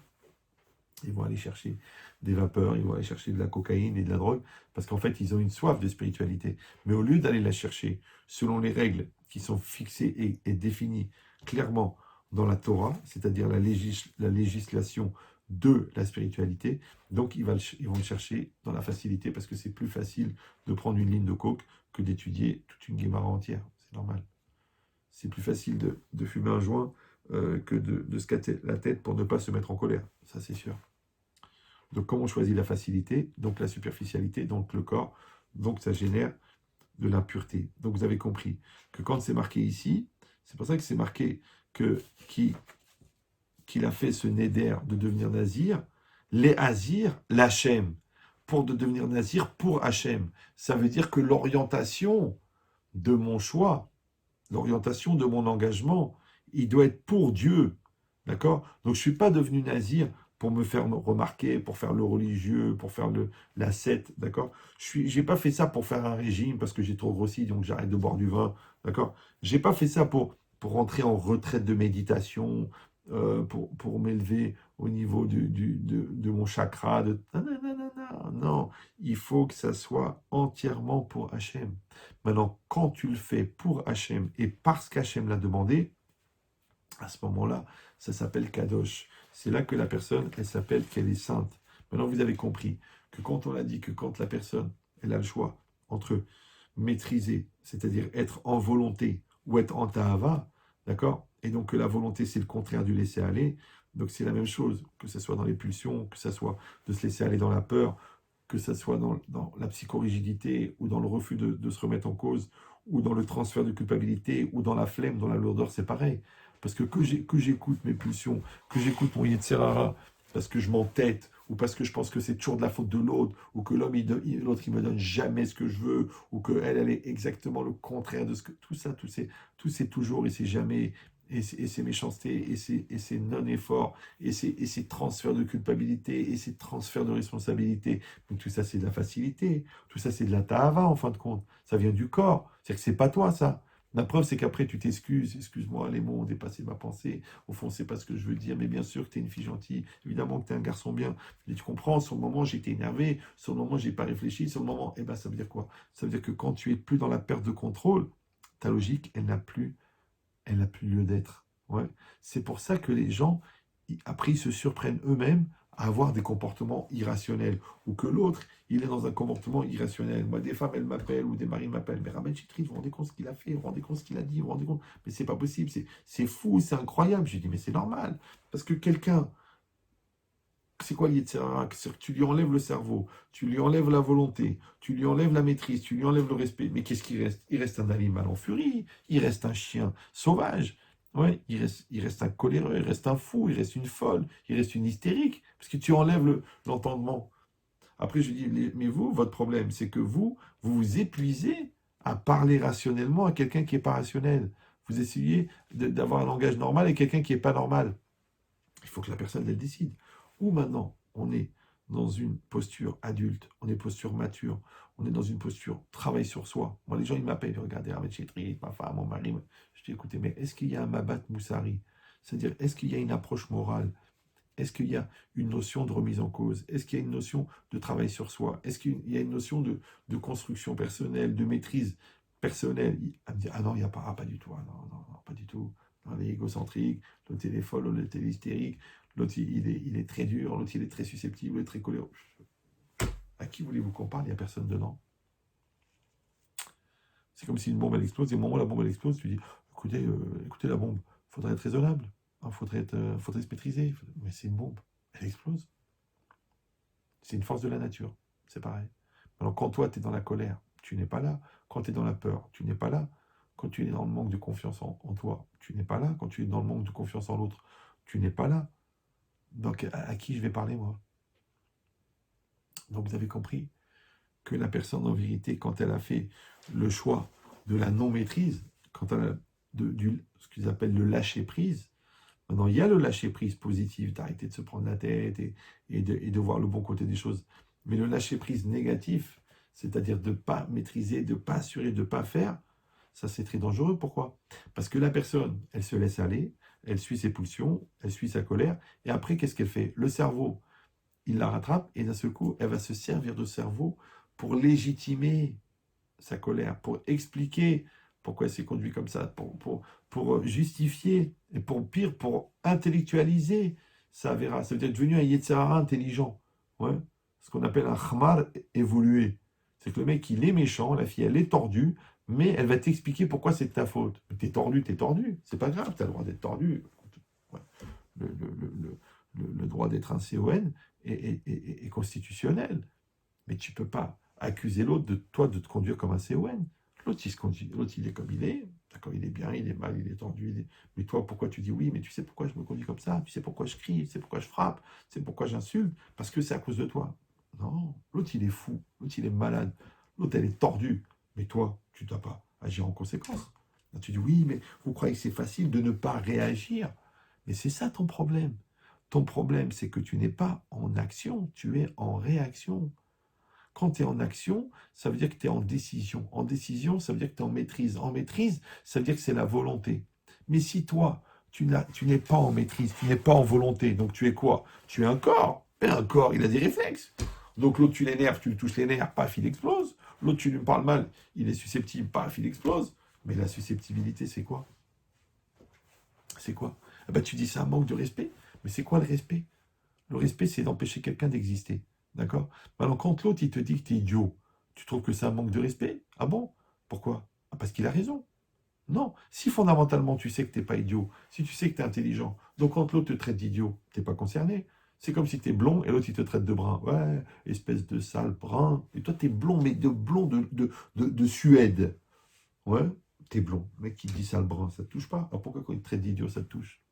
Ils vont aller chercher des vapeurs, ils vont aller chercher de la cocaïne et de la drogue, parce qu'en fait, ils ont une soif de spiritualité. Mais au lieu d'aller la chercher selon les règles qui sont fixées et définies clairement dans la Torah, c'est-à-dire la législation de la spiritualité, donc ils vont le chercher dans la facilité, parce que c'est plus facile de prendre une ligne de coke que d'étudier toute une Guémara entière. C'est normal. C'est plus facile de fumer un joint que de se casser la tête pour ne pas se mettre en colère. Ça, c'est sûr. Donc, comme on choisit la facilité, donc la superficialité, donc le corps, donc ça génère de l'impureté. Donc, vous avez compris que quand c'est marqué ici, c'est pour ça que c'est marqué que qu'il a fait ce néder de devenir nazir, les Hazir, l'Hachem, pour de devenir nazir pour Hachem. Ça veut dire que l'orientation de mon choix, l'orientation de mon engagement, il doit être pour Dieu. D'accord? Donc je ne suis pas devenu nazir pour me faire remarquer, pour faire le religieux, pour faire l'ascète, d'accord? J'ai pas fait ça pour faire un régime parce que j'ai trop grossi, donc j'arrête de boire du vin, d'accord? J'ai pas fait ça pour rentrer en retraite de méditation, pour m'élever au niveau de mon chakra, non, non, non, non, non, non. Il faut que ça soit entièrement pour Hachem. Maintenant, quand tu le fais pour Hachem et parce qu'Hachem l'a demandé, à ce moment-là, ça s'appelle Kadosh. C'est là que la personne, elle s'appelle qu'elle est sainte. Maintenant, vous avez compris que quand on a dit que quand la personne, elle a le choix entre maîtriser, c'est-à-dire être en volonté ou être en ta'ava, d'accord? Et donc que la volonté, c'est le contraire du laisser aller. Donc c'est la même chose, que ce soit dans les pulsions, que ce soit de se laisser aller dans la peur, que ce soit dans la psychorigidité ou dans le refus de se remettre en cause, ou dans le transfert de culpabilité, ou dans la flemme, dans la lourdeur, c'est pareil. Parce que j'écoute mes pulsions, que j'écoute mon Yetzirara, parce que je m'entête, ou parce que je pense que c'est toujours de la faute de l'autre, ou que l'autre il me donne jamais ce que je veux, ou qu'elle est exactement le contraire de ce que... Tout ça, tout c'est toujours et c'est jamais, et c'est méchanceté, et c'est non-effort, et c'est transfert de culpabilité, et c'est transfert de responsabilité. Donc tout ça c'est de la facilité, tout ça c'est de la ta'ava en fin de compte, ça vient du corps, c'est-à-dire que c'est pas toi ça. La preuve, c'est qu'après, tu t'excuses. Excuse-moi, les mots ont dépassé ma pensée. Au fond, c'est pas ce que je veux dire, mais bien sûr que tu es une fille gentille. Évidemment que tu es un garçon bien. Et tu comprends, sur le moment, j'étais énervé. Sur le moment, j'ai pas réfléchi. Sur le moment, eh ben, ça veut dire quoi? Ça veut dire que quand tu es plus dans la perte de contrôle, ta logique, elle n'a plus lieu d'être. Ouais. C'est pour ça que les gens, après, ils se surprennent eux-mêmes à avoir des comportements irrationnels, ou que l'autre, il est dans un comportement irrationnel. Moi, des femmes, elles m'appellent, ou des maris m'appellent, mais Rabbi Chitri, vous vous rendez compte ce qu'il a fait, vous vous rendez compte ce qu'il a dit, vous vous rendez compte, mais c'est pas possible, c'est fou, c'est incroyable. J'ai dit, mais c'est normal, parce que quelqu'un C'est quoi l'Yetzirah? C'est que tu lui enlèves le cerveau, tu lui enlèves la volonté, tu lui enlèves la maîtrise, tu lui enlèves le respect. Mais qu'est-ce qu'il reste? Il reste un animal en furie, il reste un chien sauvage, ouais, il reste un coléreux, il reste un fou, il reste une folle, il reste une hystérique, parce que tu enlèves l'entendement. Après, je dis, mais vous, votre problème, c'est que vous vous épuisez à parler rationnellement à quelqu'un qui n'est pas rationnel. Vous essayez d'avoir un langage normal avec quelqu'un qui n'est pas normal. Il faut que la personne elle décide. Ou maintenant, on est dans une posture adulte, on est posture mature, on est dans une posture travail sur soi. Moi, les gens, ils m'appellent, ils regardent Ahmed Chetri, ma femme, mon mari. Je dis, écoutez, mais est-ce qu'il y a un Mabat Moussari? C'est-à-dire, est-ce qu'il y a une approche morale? Est-ce qu'il y a une notion de remise en cause? Est-ce qu'il y a une notion de travail sur soi? Est-ce qu'il y a une notion de construction personnelle, de maîtrise personnelle? Elle me dit, ah non, il n'y a pas, ah, pas du tout, ah non, non, non, pas du tout. Non, elle est égocentrique, l'autre il est folle, l'autre il est hystérique, l'autre il est très dur, l'autre il est très susceptible, il est très coléreux. À qui voulez-vous qu'on parle? Il n'y a personne dedans. C'est comme si une bombe elle explose, et au moment où la bombe elle explose, tu dis, écoutez la bombe, il faudrait être raisonnable, il faudrait se maîtriser, mais c'est une bombe, elle explose. C'est une force de la nature. C'est pareil. Alors, quand toi, tu es dans la colère, tu n'es pas là. Quand tu es dans la peur, tu n'es pas là. Quand tu es dans le manque de confiance en toi, tu n'es pas là. Quand tu es dans le manque de confiance en l'autre, tu n'es pas là. Donc, à qui je vais parler, moi? Donc, vous avez compris que la personne, en vérité, quand elle a fait le choix de la non-maîtrise, quand elle a ce qu'ils appellent le lâcher-prise, maintenant, il y a le lâcher-prise positif, d'arrêter de se prendre la tête et de voir le bon côté des choses. Mais le lâcher-prise négatif, c'est-à-dire de ne pas maîtriser, de ne pas assurer, de ne pas faire, ça c'est très dangereux. Pourquoi? Parce que la personne, elle se laisse aller, elle suit ses pulsions, elle suit sa colère, et après, qu'est-ce qu'elle fait? Le cerveau, il la rattrape, et d'un seul coup, elle va se servir de cerveau pour légitimer sa colère, pour expliquer pourquoi elle s'est conduite comme ça, pour justifier, et pour pire, pour intellectualiser ça verra. Ça veut dire devenu un Yetzirah intelligent. Ouais. Ce qu'on appelle un Khmar évolué. C'est que le mec, il est méchant, la fille, elle est tordue, mais elle va t'expliquer pourquoi c'est de ta faute. T'es tordu, t'es tordu. C'est pas grave, t'as le droit d'être tordu. Ouais. Le droit d'être un CON est constitutionnel. Mais tu ne peux pas accuser l'autre de toi de te conduire comme un CON. L'autre, il se conduit, l'autre, il est comme il est. D'accord, il est bien, il est mal, il est tendu. Mais toi, pourquoi tu dis oui? Mais tu sais pourquoi je me conduis comme ça? Tu sais pourquoi je crie? Tu sais pourquoi je frappe? Tu sais pourquoi j'insulte? Parce que c'est à cause de toi. Non, l'autre, il est fou. L'autre, il est malade. L'autre, elle est tordue. Mais toi, tu ne dois pas agir en conséquence. Là, tu dis oui, mais vous croyez que c'est facile de ne pas réagir? Mais c'est ça ton problème. Ton problème, c'est que tu n'es pas en action, tu es en réaction. Quand tu es en action, ça veut dire que tu es en décision. En décision, ça veut dire que tu es en maîtrise. En maîtrise, ça veut dire que c'est la volonté. Mais si toi, tu n'es pas en maîtrise, tu n'es pas en volonté, donc tu es quoi? Tu es un corps. Et un corps, il a des réflexes. Donc l'autre, tu l'énerves, tu lui touches les nerfs, paf, il explose. L'autre, tu lui parles mal, il est susceptible, paf, il explose. Mais la susceptibilité, c'est quoi? C'est quoi? Eh ben, tu dis c'est un manque de respect. Mais c'est quoi le respect? Le respect, c'est d'empêcher quelqu'un d'exister. D'accord? Alors, quand l'autre, il te dit que tu es idiot, tu trouves que c'est un manque de respect? Ah bon? Pourquoi? Ah, parce qu'il a raison. Non. Si fondamentalement, tu sais que tu n'es pas idiot, si tu sais que tu es intelligent, donc quand l'autre te traite d'idiot, tu n'es pas concerné. C'est comme si tu es blond et l'autre, il te traite de brun. Ouais, espèce de sale brun. Et toi, tu es blond, mais de blond de Suède. Ouais, tu es blond. Le mec qui te dit sale brun, ça ne te touche pas. Alors pourquoi quand il te traite d'idiot, ça te touche?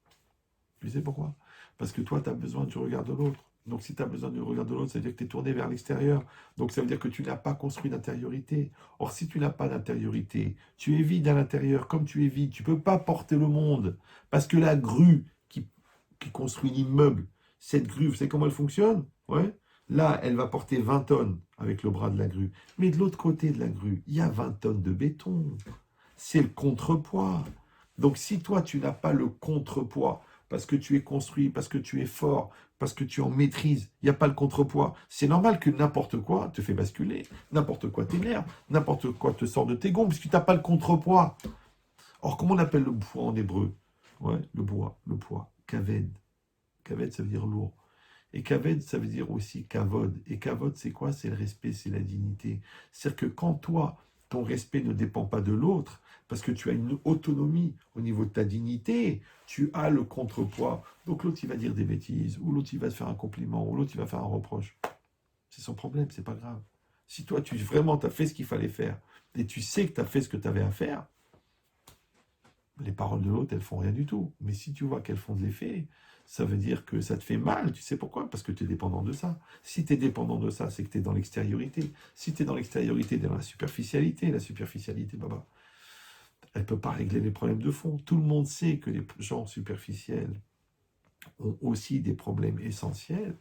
Tu sais pourquoi? Parce que toi, tu as besoin du regard de l'autre. Donc, si tu as besoin du regard de l'autre, ça veut dire que tu es tourné vers l'extérieur. Donc, ça veut dire que tu n'as pas construit d'intériorité. Or, si tu n'as pas d'intériorité, tu es vide à l'intérieur. Comme tu es vide, tu ne peux pas porter le monde. Parce que la grue qui construit l'immeuble, cette grue, vous savez comment elle fonctionne? Ouais. Là, elle va porter 20 tonnes avec le bras de la grue. Mais de l'autre côté de la grue, il y a 20 tonnes de béton. C'est le contrepoids. Donc, si toi, tu n'as pas le contrepoids, parce que tu es construit, parce que tu es fort, parce que tu en maîtrises, il n'y a pas le contrepoids. C'est normal que n'importe quoi te fait basculer, n'importe quoi t'énerve, n'importe quoi te sort de tes gonds, parce que tu n'as pas le contrepoids. Or, comment on appelle le poids en hébreu? Ouais, le poids, kaved. Kaved, ça veut dire lourd. Et kaved, ça veut dire aussi kavod. Et kavod, c'est quoi? C'est le respect, c'est la dignité. C'est-à-dire que quand toi, ton respect ne dépend pas de l'autre, parce que tu as une autonomie au niveau de ta dignité, tu as le contrepoids. Donc l'autre, il va dire des bêtises, ou l'autre, il va te faire un compliment, ou l'autre, il va faire un reproche. C'est son problème, c'est pas grave. Si toi, tu vraiment, tu as fait ce qu'il fallait faire, et tu sais que tu as fait ce que tu avais à faire, les paroles de l'autre, elles font rien du tout. Mais si tu vois qu'elles font de l'effet, ça veut dire que ça te fait mal. Tu sais pourquoi? Parce que tu es dépendant de ça. Si tu es dépendant de ça, c'est que tu es dans l'extériorité. Si tu es dans l'extériorité, tu es dans la superficialité. La superficialité, baba, elle ne peut pas régler les problèmes de fond. Tout le monde sait que les gens superficiels ont aussi des problèmes essentiels.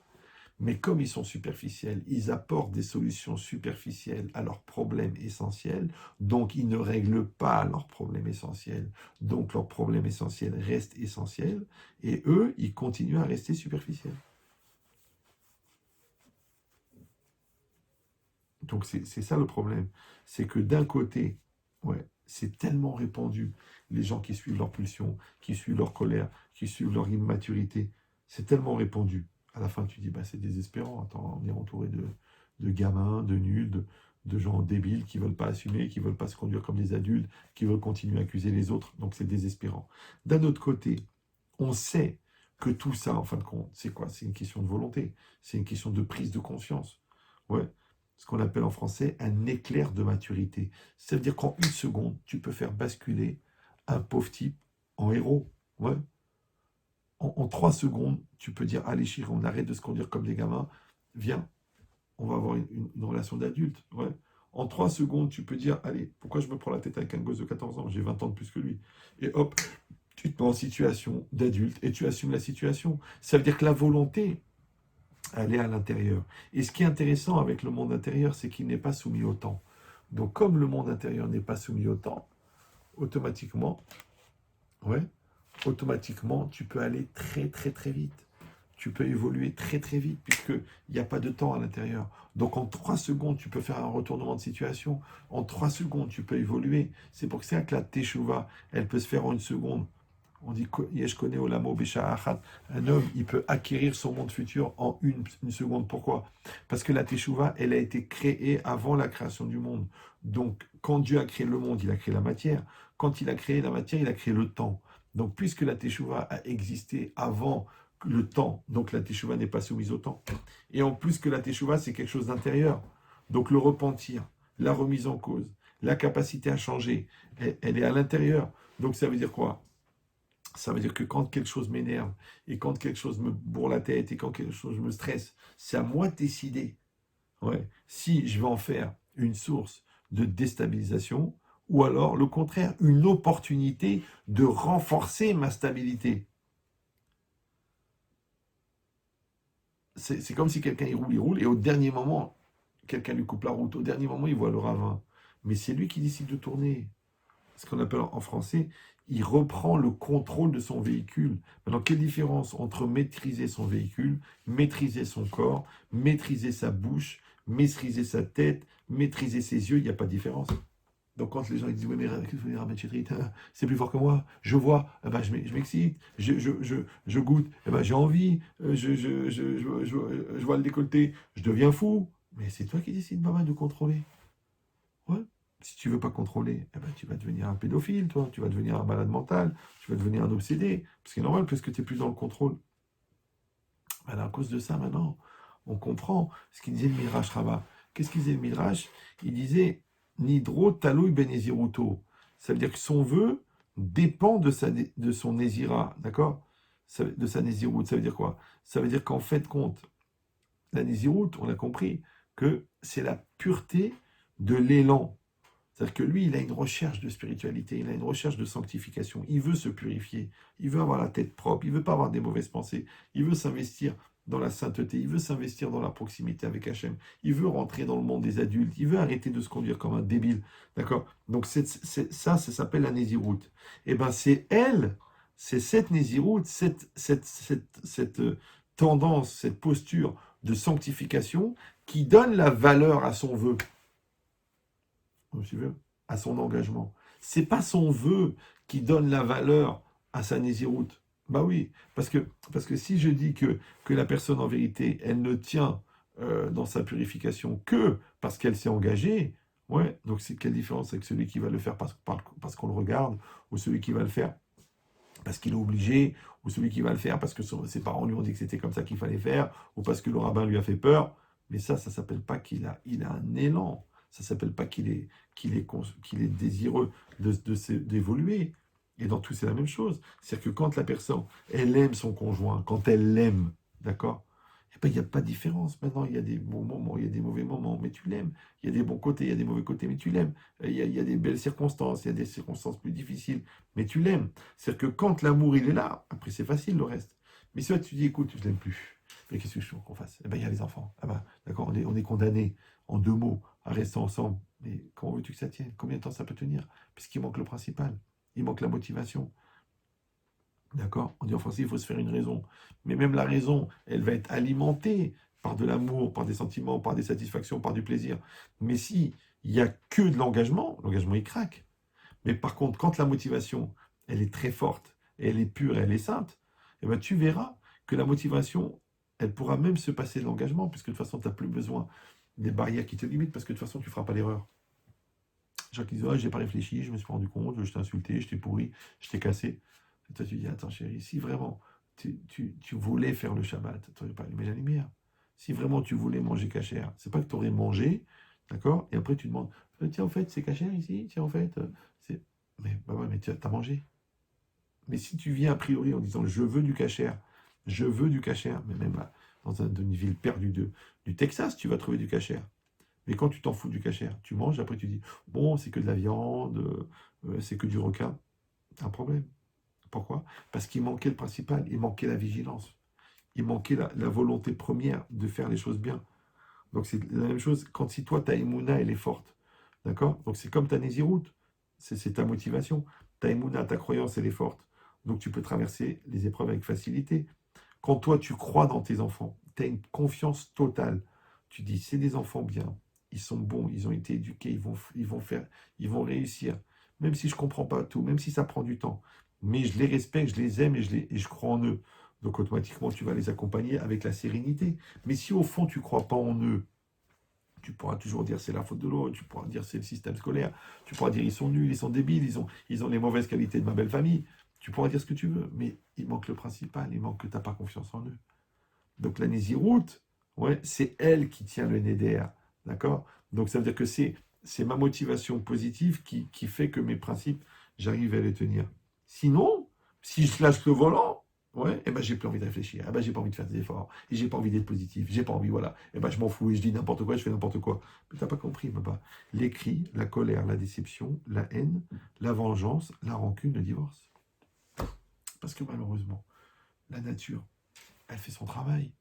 Mais comme ils sont superficiels, ils apportent des solutions superficielles à leurs problèmes essentiels, donc ils ne règlent pas leurs problèmes essentiels. Donc leurs problèmes essentiels restent essentiels, et eux, ils continuent à rester superficiels. Donc c'est ça le problème. C'est que d'un côté, ouais, c'est tellement répandu, les gens qui suivent leur pulsion, qui suivent leur colère, qui suivent leur immaturité, c'est tellement répandu. À la fin, tu dis, bah, c'est désespérant. Attends, on est entouré de gamins, de nuls, de gens débiles qui ne veulent pas assumer, qui ne veulent pas se conduire comme des adultes, qui veulent continuer à accuser les autres. Donc c'est désespérant. D'un autre côté, on sait que tout ça, en fin de compte, c'est quoi? C'est une question de volonté. C'est une question de prise de conscience. Ouais, ce qu'on appelle en français un éclair de maturité. Ça veut dire qu'en une seconde, tu peux faire basculer un pauvre type en héros. Ouais. En 3 secondes, tu peux dire, allez chérie, on arrête de se conduire comme des gamins, viens, on va avoir une relation d'adulte. Ouais. En 3 secondes, tu peux dire, allez, pourquoi je me prends la tête avec un gosse de 14 ans? J'ai 20 ans de plus que lui. Et hop, tu te mets en situation d'adulte et tu assumes la situation. Ça veut dire que la volonté, elle est à l'intérieur. Et ce qui est intéressant avec le monde intérieur, c'est qu'il n'est pas soumis au temps. Donc, comme le monde intérieur n'est pas soumis au temps, automatiquement, ouais, automatiquement, tu peux aller très, très, très vite. Tu peux évoluer très, très vite, puisqu'il n'y a pas de temps à l'intérieur. Donc, en 3 secondes, tu peux faire un retournement de situation. En 3 secondes, tu peux évoluer. C'est pour ça que la teshuva, elle peut se faire en une seconde. On dit, je connais Olamo Bécha'achat. Un homme, il peut acquérir son monde futur en une seconde. Pourquoi? Parce que la Teshuvah, elle a été créée avant la création du monde. Donc, quand Dieu a créé le monde, il a créé la matière. Quand il a créé la matière, il a créé le temps. Donc, puisque la Teshuvah a existé avant le temps, donc la Teshuvah n'est pas soumise au temps. Et en plus que la Teshuvah, c'est quelque chose d'intérieur. Donc, le repentir, la remise en cause, la capacité à changer, elle est à l'intérieur. Donc, ça veut dire quoi? Ça veut dire que quand quelque chose m'énerve, et quand quelque chose me bourre la tête, et quand quelque chose me stresse, c'est à moi de décider, ouais, si je vais en faire une source de déstabilisation, ou alors, le contraire, une opportunité de renforcer ma stabilité. C'est comme si quelqu'un il roule, et au dernier moment, quelqu'un lui coupe la route. Au dernier moment, il voit le ravin. Mais c'est lui qui décide de tourner. Ce qu'on appelle en français, il reprend le contrôle de son véhicule. Maintenant, quelle différence entre maîtriser son véhicule, maîtriser son corps, maîtriser sa bouche, maîtriser sa tête, maîtriser ses yeux? Il n'y a pas de différence. Donc quand les gens ils disent, oui mais c'est plus fort que moi, je vois, eh ben, je m'excite, je goûte, eh ben, j'ai envie, je vois le décolleté, je deviens fou. Mais c'est toi qui décides, maman, de contrôler. Ouais. Si tu veux pas contrôler, eh ben, tu vas devenir un pédophile, toi, tu vas devenir un malade mental, tu vas devenir un obsédé. Parce que c'est normal, parce que tu n'es plus dans le contrôle. Alors, à cause de ça, maintenant, on comprend ce qu'il disait le Midrash Rabbah. Qu'est-ce qu'il disait le Midrash? Il disait Nidro Taloui Beneziruto. Ça veut dire que son vœu dépend de son Nézira, d'accord? De sa Néziroute. Ça veut dire quoi? Ça veut dire qu'en fait, compte, la Néziroute, on a compris que c'est la pureté de l'élan. C'est-à-dire que lui, il a une recherche de spiritualité, il a une recherche de sanctification. Il veut se purifier, il veut avoir la tête propre, il ne veut pas avoir des mauvaises pensées, il veut s'investir dans la sainteté, il veut s'investir dans la proximité avec Hachem, il veut rentrer dans le monde des adultes, il veut arrêter de se conduire comme un débile. D'accord? Donc ça s'appelle la Néziroute. Et bien c'est elle, c'est cette Néziroute, cette tendance, cette posture de sanctification qui donne la valeur à son vœu. À son engagement. C'est pas son vœu qui donne la valeur à sa nésiroute. Bah oui, parce que si je dis que la personne en vérité, elle ne tient dans sa purification que parce qu'elle s'est engagée, Ouais, donc c'est quelle différence avec celui qui va le faire parce qu'on le regarde, ou celui qui va le faire parce qu'il est obligé, ou celui qui va le faire parce que ses parents lui ont dit que c'était comme ça qu'il fallait faire, ou parce que le rabbin lui a fait peur. Mais ça s'appelle pas qu'il a un élan. Ça s'appelle pas qu'il est désireux d'évoluer. Et dans tout, c'est la même chose. C'est-à-dire que quand la personne, elle aime son conjoint, quand elle l'aime, d'accord? Eh ben, il n'y a pas de différence. Maintenant, il y a des bons moments, il y a des mauvais moments, mais tu l'aimes. Il y a des bons côtés, il y a des mauvais côtés, mais tu l'aimes. Il y a des belles circonstances, il y a des circonstances plus difficiles, mais tu l'aimes. C'est-à-dire que quand l'amour, il est là, après, c'est facile le reste. Mais si toi, tu dis, écoute, je l'aime plus, mais qu'est-ce que je veux qu'on fasse? Eh ben, il y a les enfants. Ah ben, d'accord, on est condamné, en 2 mots, à rester ensemble. Mais comment veux-tu que ça tienne? Combien de temps ça peut tenir? Puisqu'il manque le principal. Il manque la motivation. D'accord? On dit en français, il faut se faire une raison. Mais même la raison, elle va être alimentée par de l'amour, par des sentiments, par des satisfactions, par du plaisir. Mais si il n'y a que de l'engagement il craque. Mais par contre, quand la motivation, elle est très forte, et elle est pure, et elle est sainte, eh ben, tu verras que la motivation, elle pourra même se passer de l'engagement, puisque de toute façon, tu n'as plus besoin des barrières qui te limitent, parce que de toute façon, tu ne feras pas l'erreur. Les gens qui disent, oh, j'ai pas réfléchi, je me suis pas rendu compte, je t'ai insulté, je t'ai pourri, je t'ai cassé. Et toi, tu dis, attends, chérie, si vraiment tu voulais faire le Shabbat, tu n'aurais pas allumé la lumière. Si vraiment tu voulais manger cachère, c'est pas que tu aurais mangé, d'accord? Et après, tu demandes, tiens, en fait, c'est cachère ici? Tiens, en fait, c'est. Mais, bah ouais, mais tu as mangé. Mais si tu viens a priori en disant, je veux du cachère, mais même dans une ville perdue du Texas, tu vas trouver du cachère. Mais quand tu t'en fous du cachère, tu manges, après tu dis, bon, c'est que de la viande, c'est que du requin. C'est un problème. Pourquoi? Parce qu'il manquait le principal, il manquait la vigilance, il manquait la volonté première de faire les choses bien. Donc c'est la même chose quand si toi, ta émouna, elle est forte. D'accord? Donc c'est comme ta nésiroute, c'est ta motivation. Ta émouna, ta croyance, elle est forte. Donc tu peux traverser les épreuves avec facilité. Quand toi, tu crois dans tes enfants, tu as une confiance totale. Tu dis, c'est des enfants bien, ils sont bons, ils ont été éduqués, ils vont réussir. Même si je ne comprends pas tout, même si ça prend du temps. Mais je les respecte, je les aime et je crois en eux. Donc automatiquement, tu vas les accompagner avec la sérénité. Mais si au fond, tu ne crois pas en eux, tu pourras toujours dire c'est la faute de l'autre, tu pourras dire c'est le système scolaire, tu pourras dire ils sont nuls, ils sont débiles, ils ont les mauvaises qualités de ma belle famille. Tu pourras dire ce que tu veux, mais il manque le principal, il manque que tu n'as pas confiance en eux. Donc la Nésiroute, ouais, c'est elle qui tient le Néder, d'accord? Donc ça veut dire que c'est ma motivation positive qui fait que mes principes, j'arrive à les tenir. Sinon, si je lâche le volant, ouais, eh ben j'ai plus envie de réfléchir, eh ben j'ai pas envie de faire des efforts, et j'ai pas envie d'être positif, j'ai pas envie, voilà, eh ben je m'en fous et je dis n'importe quoi, je fais n'importe quoi. Mais t'as pas compris, papa. Les cris, la colère, la déception, la haine, la vengeance, la rancune, le divorce. Parce que malheureusement, la nature, elle fait son travail.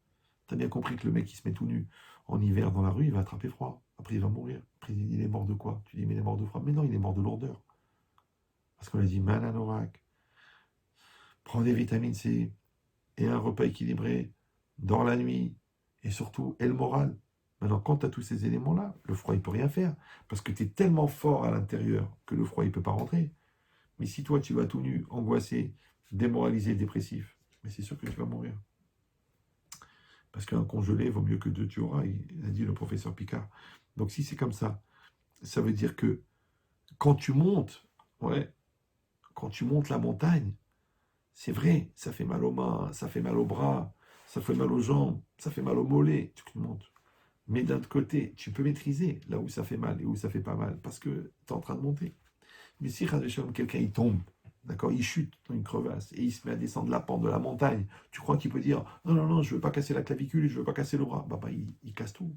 T'as bien compris que le mec qui se met tout nu en hiver dans la rue, il va attraper froid. Après, il va mourir. Après, il est mort de quoi? Tu dis, mais il est mort de froid. Mais non, il est mort de lourdeur. Parce qu'on a dit, Mananorak, prends des vitamines C et un repas équilibré, dors la nuit, et surtout, et le moral. Maintenant, quand tu as tous ces éléments-là, le froid, il peut rien faire. Parce que tu es tellement fort à l'intérieur que le froid, il peut pas rentrer. Mais si toi, tu vas tout nu, angoissé, démoralisé, dépressif, mais c'est sûr que tu vas mourir. Parce qu'un congelé vaut mieux que deux tu auras, il a dit le professeur Picard. Donc si c'est comme ça veut dire que quand tu montes, ouais, quand tu montes la montagne, c'est vrai, ça fait mal aux mains, ça fait mal aux bras, ça fait mal aux jambes, ça fait mal aux mollets, tu montes. Mais d'un autre côté, tu peux maîtriser là où ça fait mal et où ça fait pas mal, parce que tu es en train de monter. Mais si quelqu'un il tombe, d'accord, il chute dans une crevasse et il se met à descendre la pente de la montagne, tu crois qu'il peut dire non, non, non, je veux pas casser la clavicule, je veux pas casser le bras, bah il casse tout.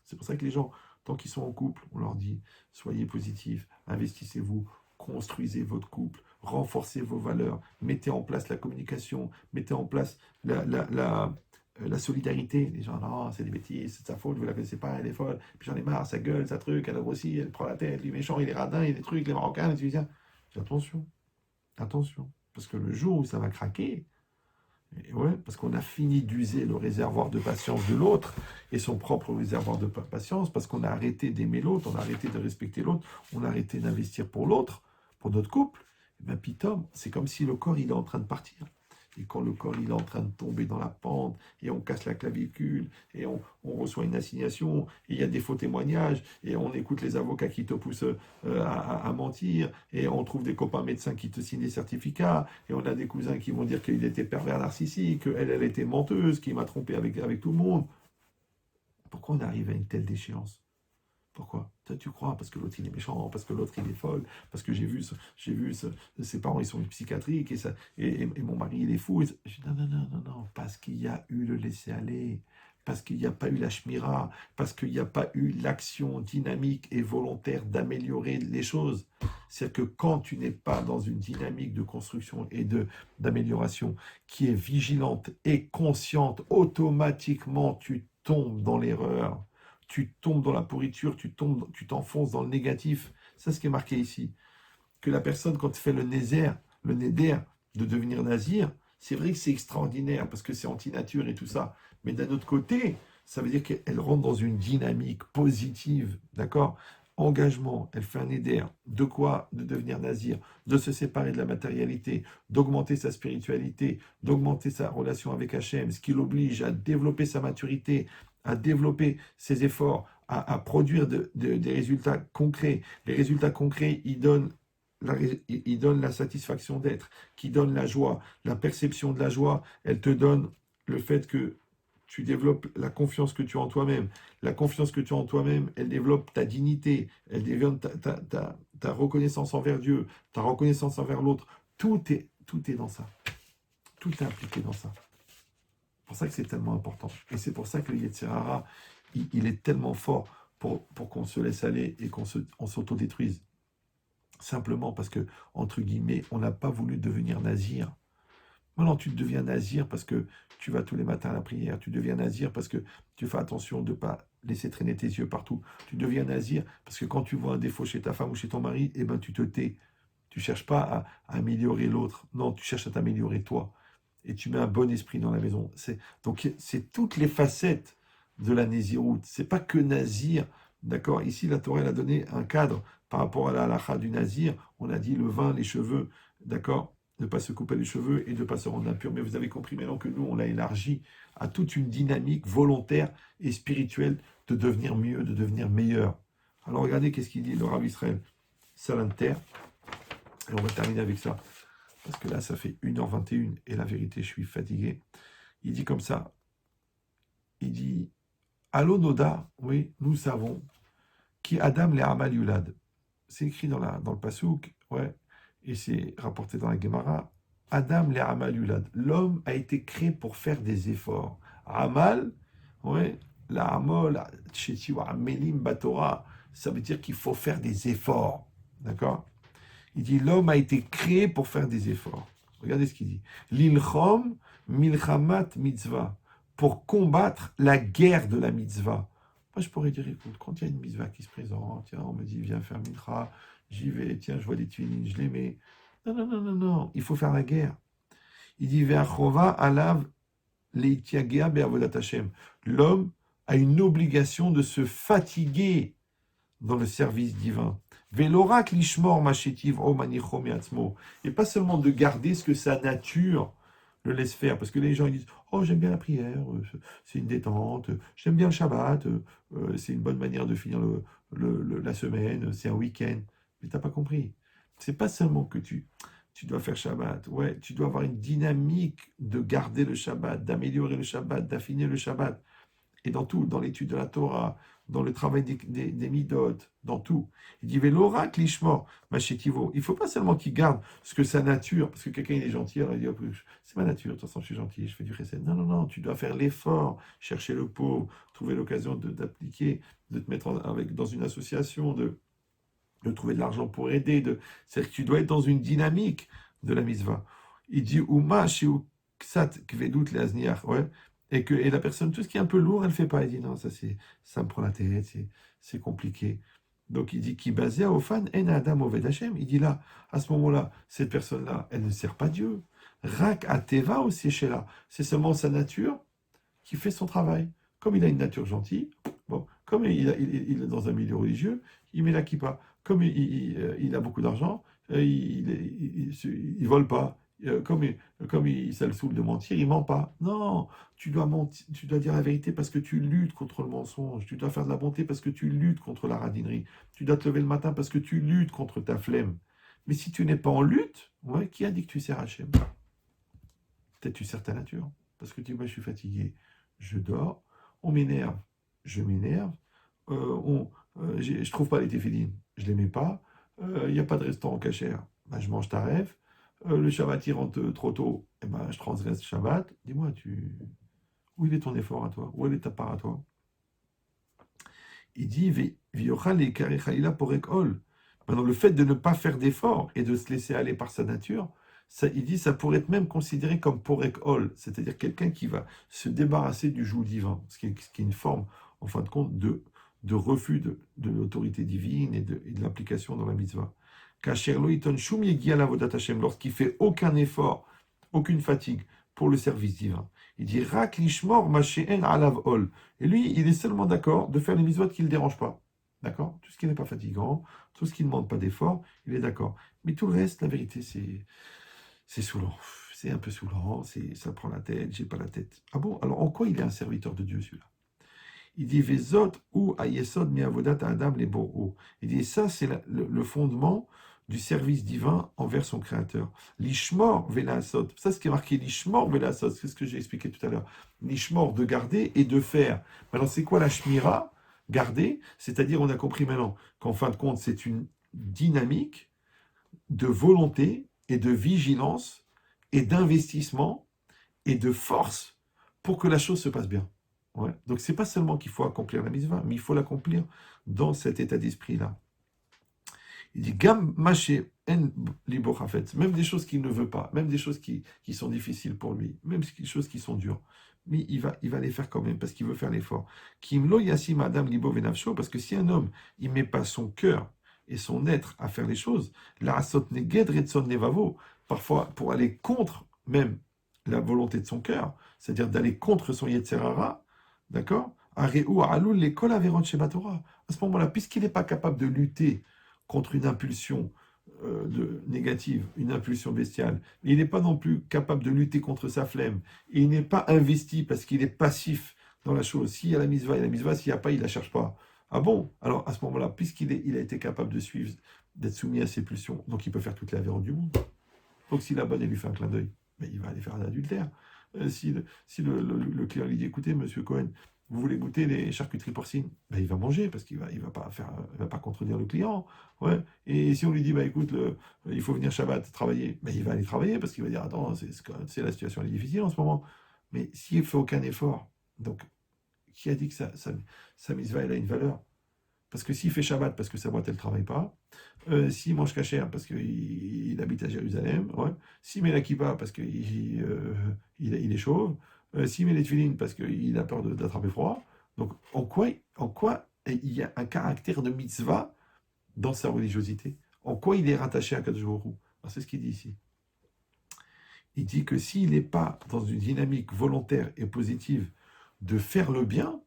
C'est pour ça que les gens, tant qu'ils sont en couple, on leur dit soyez positifs, investissez-vous, construisez votre couple, renforcez vos valeurs, mettez en place la communication, mettez en place la solidarité. Les gens, non, c'est des bêtises, c'est de sa faute, vous ne la connaissez pas, elle est folle, puis j'en ai marre, ça gueule, ça truc, elle a grossi, elle prend la tête, lui méchant, il est radin, il est des trucs, les Marocains, les Tunisiens. Attention, attention, parce que le jour où ça va craquer, et ouais, parce qu'on a fini d'user le réservoir de patience de l'autre et son propre réservoir de patience, parce qu'on a arrêté d'aimer l'autre, on a arrêté de respecter l'autre, on a arrêté d'investir pour l'autre, pour notre couple, et bien pitom, c'est comme si le corps il est en train de partir. et quand le corps il est en train de tomber dans la pente, et on casse la clavicule, et on reçoit une assignation, et il y a des faux témoignages, et on écoute les avocats qui te poussent à mentir, et on trouve des copains médecins qui te signent des certificats, et on a des cousins qui vont dire qu'il était pervers narcissique, qu'elle, elle était menteuse, qu'il m'a trompé avec tout le monde. Pourquoi on arrive à une telle déchéance? Pourquoi? Toi, tu crois parce que l'autre il est méchant, parce que l'autre il est folle, parce que ses parents ils sont psychiatriques et mon mari il est fou. Je dis, non, non, non, non, non, parce qu'il y a eu le laisser-aller, parce qu'il n'y a pas eu la shmira, parce qu'il n'y a pas eu l'action dynamique et volontaire d'améliorer les choses. C'est-à-dire que quand tu n'es pas dans une dynamique de construction et d'amélioration qui est vigilante et consciente, automatiquement tu tombes dans l'erreur, tu tombes dans la pourriture, tu t'enfonces dans le négatif. C'est ce qui est marqué ici. Que la personne, quand elle fait le néder de devenir nazir, c'est vrai que c'est extraordinaire parce que c'est anti-nature et tout ça. Mais d'un autre côté, ça veut dire qu'elle rentre dans une dynamique positive, d'accord? Engagement, elle fait un néder. De quoi? De devenir nazir, de se séparer de la matérialité, d'augmenter sa spiritualité, d'augmenter sa relation avec Hachem, ce qui l'oblige à développer sa maturité, à développer ses efforts, à produire des résultats concrets. Les résultats concrets, ils donnent la satisfaction d'être, qui donne la joie. La perception de la joie, elle te donne le fait que tu développes la confiance que tu as en toi-même. La confiance que tu as en toi-même, elle développe ta dignité, elle développe ta reconnaissance envers Dieu, ta reconnaissance envers l'autre. Tout est dans ça. Tout est impliqué dans ça. C'est pour ça que c'est tellement important. Et c'est pour ça que le Yetzer Hara, il est tellement fort pour qu'on se laisse aller et on s'autodétruise. Simplement parce que, entre guillemets, on n'a pas voulu devenir nazir. Maintenant, tu deviens nazir parce que tu vas tous les matins à la prière. Tu deviens nazir parce que tu fais attention de ne pas laisser traîner tes yeux partout. Tu deviens nazir parce que quand tu vois un défaut chez ta femme ou chez ton mari, eh ben, tu te tais. Tu ne cherches pas à améliorer l'autre. Non, tu cherches à t'améliorer toi. Et tu mets un bon esprit dans la maison. Donc, c'est toutes les facettes de la naziroute. C'est pas que nazir. D'accord? Ici, la Torah, elle a donné un cadre par rapport à la halakha du nazir. On a dit le vin, les cheveux. D'accord? Ne pas se couper les cheveux et de ne pas se rendre impur. Mais vous avez compris maintenant que nous, on l'a élargi à toute une dynamique volontaire et spirituelle de devenir mieux, de devenir meilleur. Alors regardez qu'est-ce qu'il dit le Rav Israël Salanter. Et on va terminer avec ça. Parce que là, ça fait 1h21 et la vérité, je suis fatigué. Il dit comme ça. Il dit, Allo Noda, oui, nous savons, qui Adam les Amal Yulad. C'est écrit dans le Passouk, ouais, et c'est rapporté dans la Gemara. Adam les Amal Yulad. L'homme a été créé pour faire des efforts. Amal, ouais, la Amol, Tchetiwa, Melim Batora, ça veut dire qu'il faut faire des efforts. D'accord? Il dit l'homme a été créé pour faire des efforts. Regardez ce qu'il dit. L'ilchom milchamat mitzvah. Pour combattre la guerre de la mitzvah. Moi, je pourrais dire, écoute, quand il y a une mitzvah qui se présente, tiens, on me dit, viens faire mincha, j'y vais, tiens, je vois des tuilines, je les mets. Non, non, non, non, non, il faut faire la guerre. Il dit, ve'achova alav leitiagea be'avodat Hashem. L'homme a une obligation de se fatiguer dans le service divin. Velorak lishmor machetiv o manichom yatzmo. Et pas seulement de garder ce que sa nature le laisse faire. Parce que les gens ils disent oh, j'aime bien la prière, c'est une détente, j'aime bien le Shabbat, c'est une bonne manière de finir la semaine, c'est un week-end. Mais tu n'as pas compris. C'est pas seulement que tu dois faire Shabbat. Ouais, tu dois avoir une dynamique de garder le Shabbat, d'améliorer le Shabbat, d'affiner le Shabbat. Et dans tout, dans l'étude de la Torah, dans le travail des midot, dans tout. Il dit Velora klishmor machetivo. Il ne faut pas seulement qu'il garde ce que sa nature, parce que quelqu'un il est gentil, alors il dit oh, c'est ma nature, de toute façon je suis gentil, je fais du chesed. Non, non, non, tu dois faire l'effort, chercher le pauvre, trouver l'occasion d'appliquer, de te mettre dans une association, de trouver de l'argent pour aider. C'est-à-dire que tu dois être dans une dynamique de la mitzvah. Il dit Uma shiu ksat kvedut leazniach. Ouais. Et la personne, tout ce qui est un peu lourd, elle ne fait pas. Elle dit non, ça me prend la tête, c'est compliqué. Donc il dit qui basé à Ofan en Adam Oved Hashem. Il dit là, à ce moment-là, cette personne-là, elle ne sert pas Dieu. Rak ateva aussi chez là. C'est seulement sa nature qui fait son travail. Comme il a une nature gentille, bon, comme il est dans un milieu religieux, il met la kippa. Comme il a beaucoup d'argent, il vole pas, Ça le saoule de mentir, il ment pas. Non, tu dois mentir, tu dois dire la vérité parce que tu luttes contre le mensonge. Tu dois faire de la bonté parce que tu luttes contre la radinerie. Tu dois te lever le matin parce que tu luttes contre ta flemme. Mais si tu n'es pas en lutte, ouais, qui a dit que tu sers Hachem? Peut-être tu sers ta nature. Parce que tu dis, moi je suis fatigué, je dors, on m'énerve, je m'énerve, je trouve pas les téfilines, je les mets pas, il n'y a pas de restaurant cachère, ben, je mange ta rêve, le Shabbat il rentre trop tôt, eh ben, je transgresse le Shabbat, dis-moi, où il est ton effort à toi? Où est ta part à toi? Il dit, V'yochal et karechaïla porek ol. Maintenant, le fait de ne pas faire d'effort et de se laisser aller par sa nature, ça, il dit, ça pourrait être même considéré comme porek ol, c'est-à-dire quelqu'un qui va se débarrasser du joug divin, ce qui est une forme, en fin de compte, de refus de l'autorité divine et de l'application dans la mitzvah. Kasher lo yiton shum yegia lavodat Hashem, lorsqu'il fait aucun effort, aucune fatigue pour le service divin. Il dit rak lishmor masheen alav ol. Et lui, il est seulement d'accord de faire les mitzvot qui ne le dérangent pas. D'accord? Tout ce qui n'est pas fatigant, tout ce qui ne demande pas d'effort, il est d'accord. Mais tout le reste, la vérité, c'est saoulant. C'est un peu saoulant, ça prend la tête, j'ai pas la tête. Ah bon? Alors en quoi il est un serviteur de Dieu, celui-là? Il dit Vezot ou ayesod mi avodat adam les borou. Il dit ça, c'est le fondement du service divin envers son créateur. L'ishmor velasot. Ça, ce qui est marqué l'ishmor velasot, c'est ce que j'ai expliqué tout à l'heure. L'ishmor de garder et de faire. Maintenant, c'est quoi la shmira? Garder, c'est-à-dire, on a compris maintenant qu'en fin de compte, c'est une dynamique de volonté et de vigilance et d'investissement et de force pour que la chose se passe bien. Ouais. Donc, c'est pas seulement qu'il faut accomplir la mitzvah, mais il faut l'accomplir dans cet état d'esprit-là. Il dit Gam maché en liborafet, même des choses qu'il ne veut pas, même des choses qui sont difficiles pour lui, même des choses qui sont dures. Mais il va les faire quand même parce qu'il veut faire l'effort. Kim lo yassim adam libo venavsho, parce que si un homme il met pas son cœur et son être à faire les choses, la asot neged retson nevavo, parfois pour aller contre même la volonté de son cœur, c'est-à-dire d'aller contre son yetzerara, d'accord? Areu alul l'école avéron sheba Torah. À ce moment-là, puisqu'il n'est pas capable de lutter contre une impulsion négative, une impulsion bestiale. Il n'est pas non plus capable de lutter contre sa flemme. Et il n'est pas investi parce qu'il est passif dans la chose. S'il y a la mitzvah, il y a la mitzvah. S'il n'y a pas, il ne la cherche pas. Ah bon? Alors à ce moment-là, il a été capable de suivre, d'être soumis à ses pulsions, donc il peut faire toute la vérole du monde. Donc si la bonne, elle lui fait un clin d'œil, mais il va aller faire un adultère. Si le client lui dit, écoutez, monsieur Cohen, vous voulez goûter les charcuteries porcines, ben, il va manger parce qu'il va pas contredire le client. Ouais. Et si on lui dit, bah, écoute, il faut venir Shabbat travailler, ben, il va aller travailler parce qu'il va dire, attends, la situation elle est difficile en ce moment. Mais s'il ne fait aucun effort, donc qui a dit que sa mitzvah elle a une valeur? Parce que s'il fait Shabbat parce que sa boîte elle ne travaille pas, s'il mange kasher parce qu'il habite à Jérusalem, ouais. S'il met la kippa parce qu'il est chauve, s'il met les tefilines parce qu'il a peur d'attraper froid, donc en quoi il y a un caractère de mitzvah dans sa religiosité? En quoi il est rattaché à Kadosh Baruch Hu? Alors, c'est ce qu'il dit ici. Il dit que s'il n'est pas dans une dynamique volontaire et positive de faire le bien,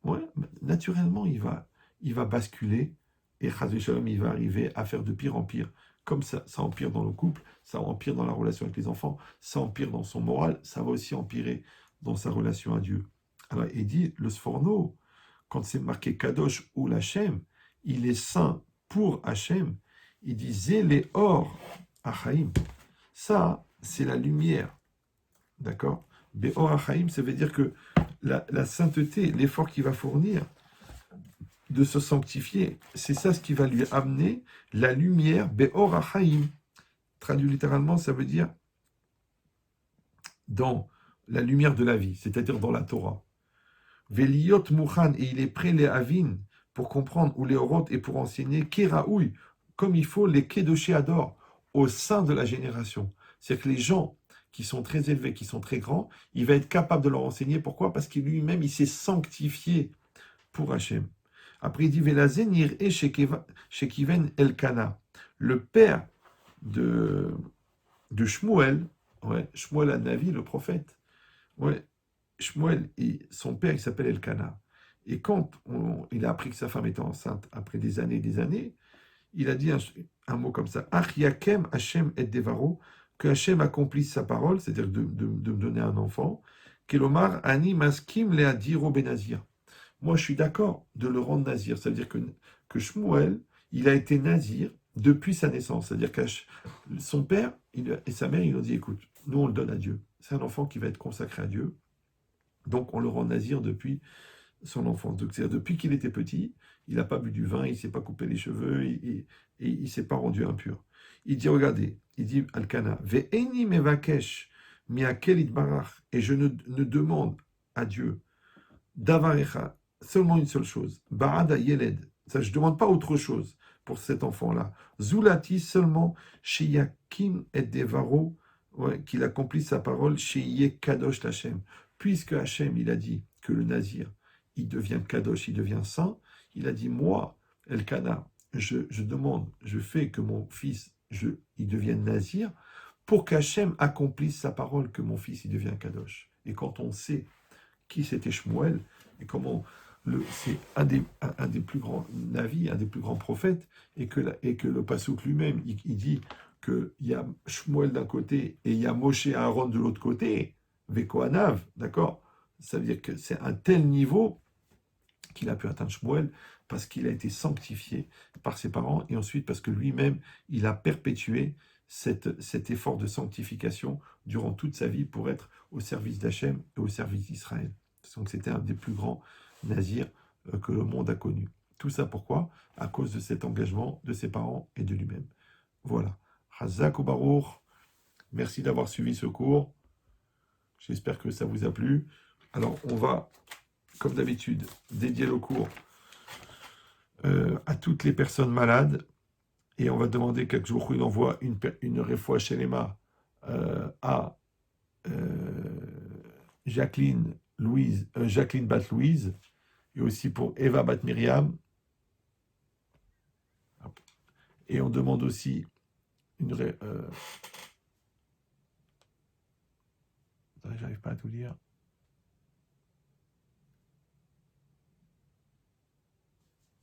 ouais, naturellement, il va basculer et Chazvé Shalom, il va arriver à faire de pire en pire. Comme ça empire dans le couple, ça empire dans la relation avec les enfants, ça empire dans son moral, ça va aussi empirer dans sa relation à Dieu. Alors, il dit, le Sforno, quand c'est marqué Kadosh ou l'Hachem, il est saint pour Hachem. Il dit, Zélé or Achaim. Ça, c'est la lumière. D'accord? Be'or Achaim, ça veut dire que la sainteté, l'effort qu'il va fournir de se sanctifier, c'est ça ce qui va lui amener la lumière, Be'or Achaim. Traduit littéralement, ça veut dire dans la lumière de la vie, c'est-à-dire dans la Torah. Veliot Mouchan, et il est prêt les Avin pour comprendre, ou les Orot, et pour enseigner Keraoui, comme il faut les Kedoshé Ador, au sein de la génération. C'est-à-dire que les gens qui sont très élevés, qui sont très grands, il va être capable de leur enseigner. Pourquoi? Parce qu'il lui-même, il s'est sanctifié pour Hachem. Après, il dit Velazenir et Shekiven Elkana, le père de Shmuel, ouais, Shmuel Anavi, le prophète. Ouais, Shmuel, son père, il s'appelle Elkana. Et quand il a appris que sa femme était enceinte, après des années, il a dit un mot comme ça Ach Yakem Hashem et Devaro, que Hachem accomplisse sa parole, c'est-à-dire de me donner un enfant, Kelomar ani maskim leadiro benazir. Moi, je suis d'accord de le rendre nazir. C'est-à-dire que Shmuel, il a été nazir depuis sa naissance. C'est-à-dire que son père et sa mère, ils lui ont dit, écoute, nous, on le donne à Dieu. C'est un enfant qui va être consacré à Dieu. Donc, on le rend nazir depuis son enfance. Donc, c'est-à-dire, depuis qu'il était petit, il n'a pas bu du vin, il ne s'est pas coupé les cheveux, et il ne s'est pas rendu impur. Il dit, regardez, il dit, Alkana, ve'eni mevakesh miakel itbarach, et je ne demande à Dieu, Davarecha, seulement une seule chose. Barada Yeled. Ça, je ne demande pas autre chose pour cet enfant-là. Zulati seulement chez Yakim et Devaro, qu'il accomplisse sa parole chez Yé Kadosh Hachem. Puisque Hachem, il a dit que le Nazir, il devient Kadosh, il devient saint, il a dit, moi, Elkana, je demande, je fais que mon fils, il devienne Nazir, pour qu'Hachem accomplisse sa parole, que mon fils, il devienne Kadosh. Et quand on sait qui c'était Shmuel, et comment c'est un des plus grands navis, un des plus grands prophètes, et que le Passouk lui-même, il dit qu'il y a Shmuel d'un côté et il y a Moshe et Aaron de l'autre côté, Vekoanav, d'accord. Ça veut dire que c'est un tel niveau qu'il a pu atteindre Shmuel, parce qu'il a été sanctifié par ses parents, et ensuite parce que lui-même, il a perpétué cet effort de sanctification durant toute sa vie pour être au service d'Hachem et au service d'Israël. Donc c'était un des plus grands nazirs que le monde a connu. Tout ça pourquoi? À cause de cet engagement de ses parents et de lui-même. Voilà. Chazak ou Baruch, merci d'avoir suivi ce cours. J'espère que ça vous a plu. Alors on va, comme d'habitude, dédier le cours à toutes les personnes malades. Et on va demander quelques jours où il envoie une refoua shelema à Jacqueline Bat Louise, et aussi pour Eva Bat Myriam. Et on demande aussi j'arrive pas à tout lire.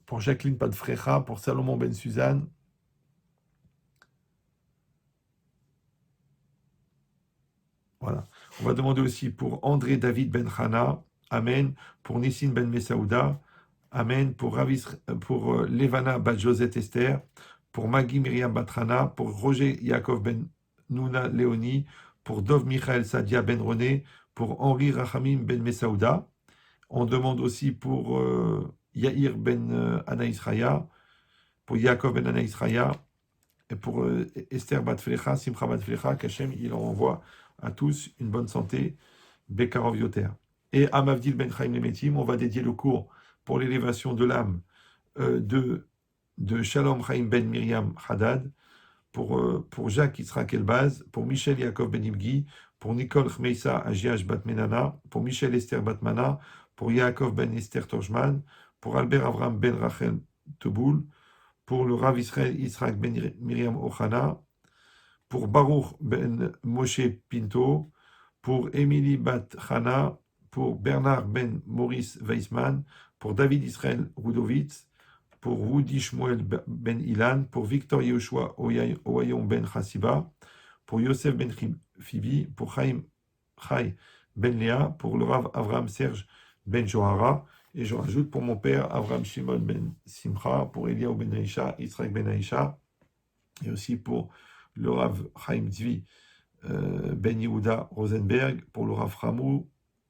Pour Jacqueline Bat Frecha, pour Salomon Ben Suzanne. Voilà. On va demander aussi pour André David Ben Hana, Amen. Pour Nissim Ben Mesaouda, Amen. Pour Levana Bat Josette Esther, pour Maggie Myriam Batrana, pour Roger Yaakov Ben Nouna Léoni, pour Dov Michael Sadia Ben René, pour Henri Rachamim Ben Mesaouda. On demande aussi pour Yair Ben Anaïs Raya, pour Yaakov Ben Anaïs Raya, et pour Esther Bat Flecha, Simcha Bat Flecha, qu'Hachem il en envoie à tous une bonne santé, Bekarov Yoter. Et à Mavdil Ben Chaim Lemetim, on va dédier le cours pour l'élévation de l'âme de Shalom Chaim Ben Miriam Haddad, pour Jacques Yitzhak Elbaz, pour Michel Yaakov Ben Ibgi, pour Nicole Khmeisa Ajiach Bat Menana, pour Michel Esther Batmana, pour Yaakov Ben Esther Torjman, pour Albert Avram Ben Rachel Teboul, pour le Rav Israël Yitzhak Ben Miriam Ochana, pour Baruch Ben Moshe Pinto, pour Émilie Bat Chana, pour Bernard Ben Maurice Weissman, pour David Israël Rudovitz, pour Woody Shmuel Ben Ilan, pour Victor Yehoshua Owayon Ben Chassiba, pour Yosef Ben Fibi, pour Chaim Chai Ben Léa, pour le Rav Avram Serge Ben Johara, et je rajoute pour mon père Avram Shimon Ben Simcha, pour Eliaou Ben Aïcha, Yitzhak Ben Aïcha, et aussi pour le Rav Chaim Tzvi Ben Yehuda Rosenberg, pour le Rav Hamou,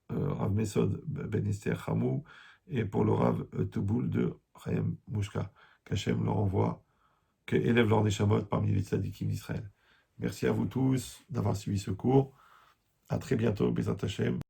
Rav Mesod Ben Esther Hamou, et pour le Rav Teboul de Chaim Mouchka. Qu'Hachem leur envoie, que élève leur neshamot parmi les tzadikim d'Israël. Merci à vous tous d'avoir suivi ce cours. À très bientôt, Bezat Hachem.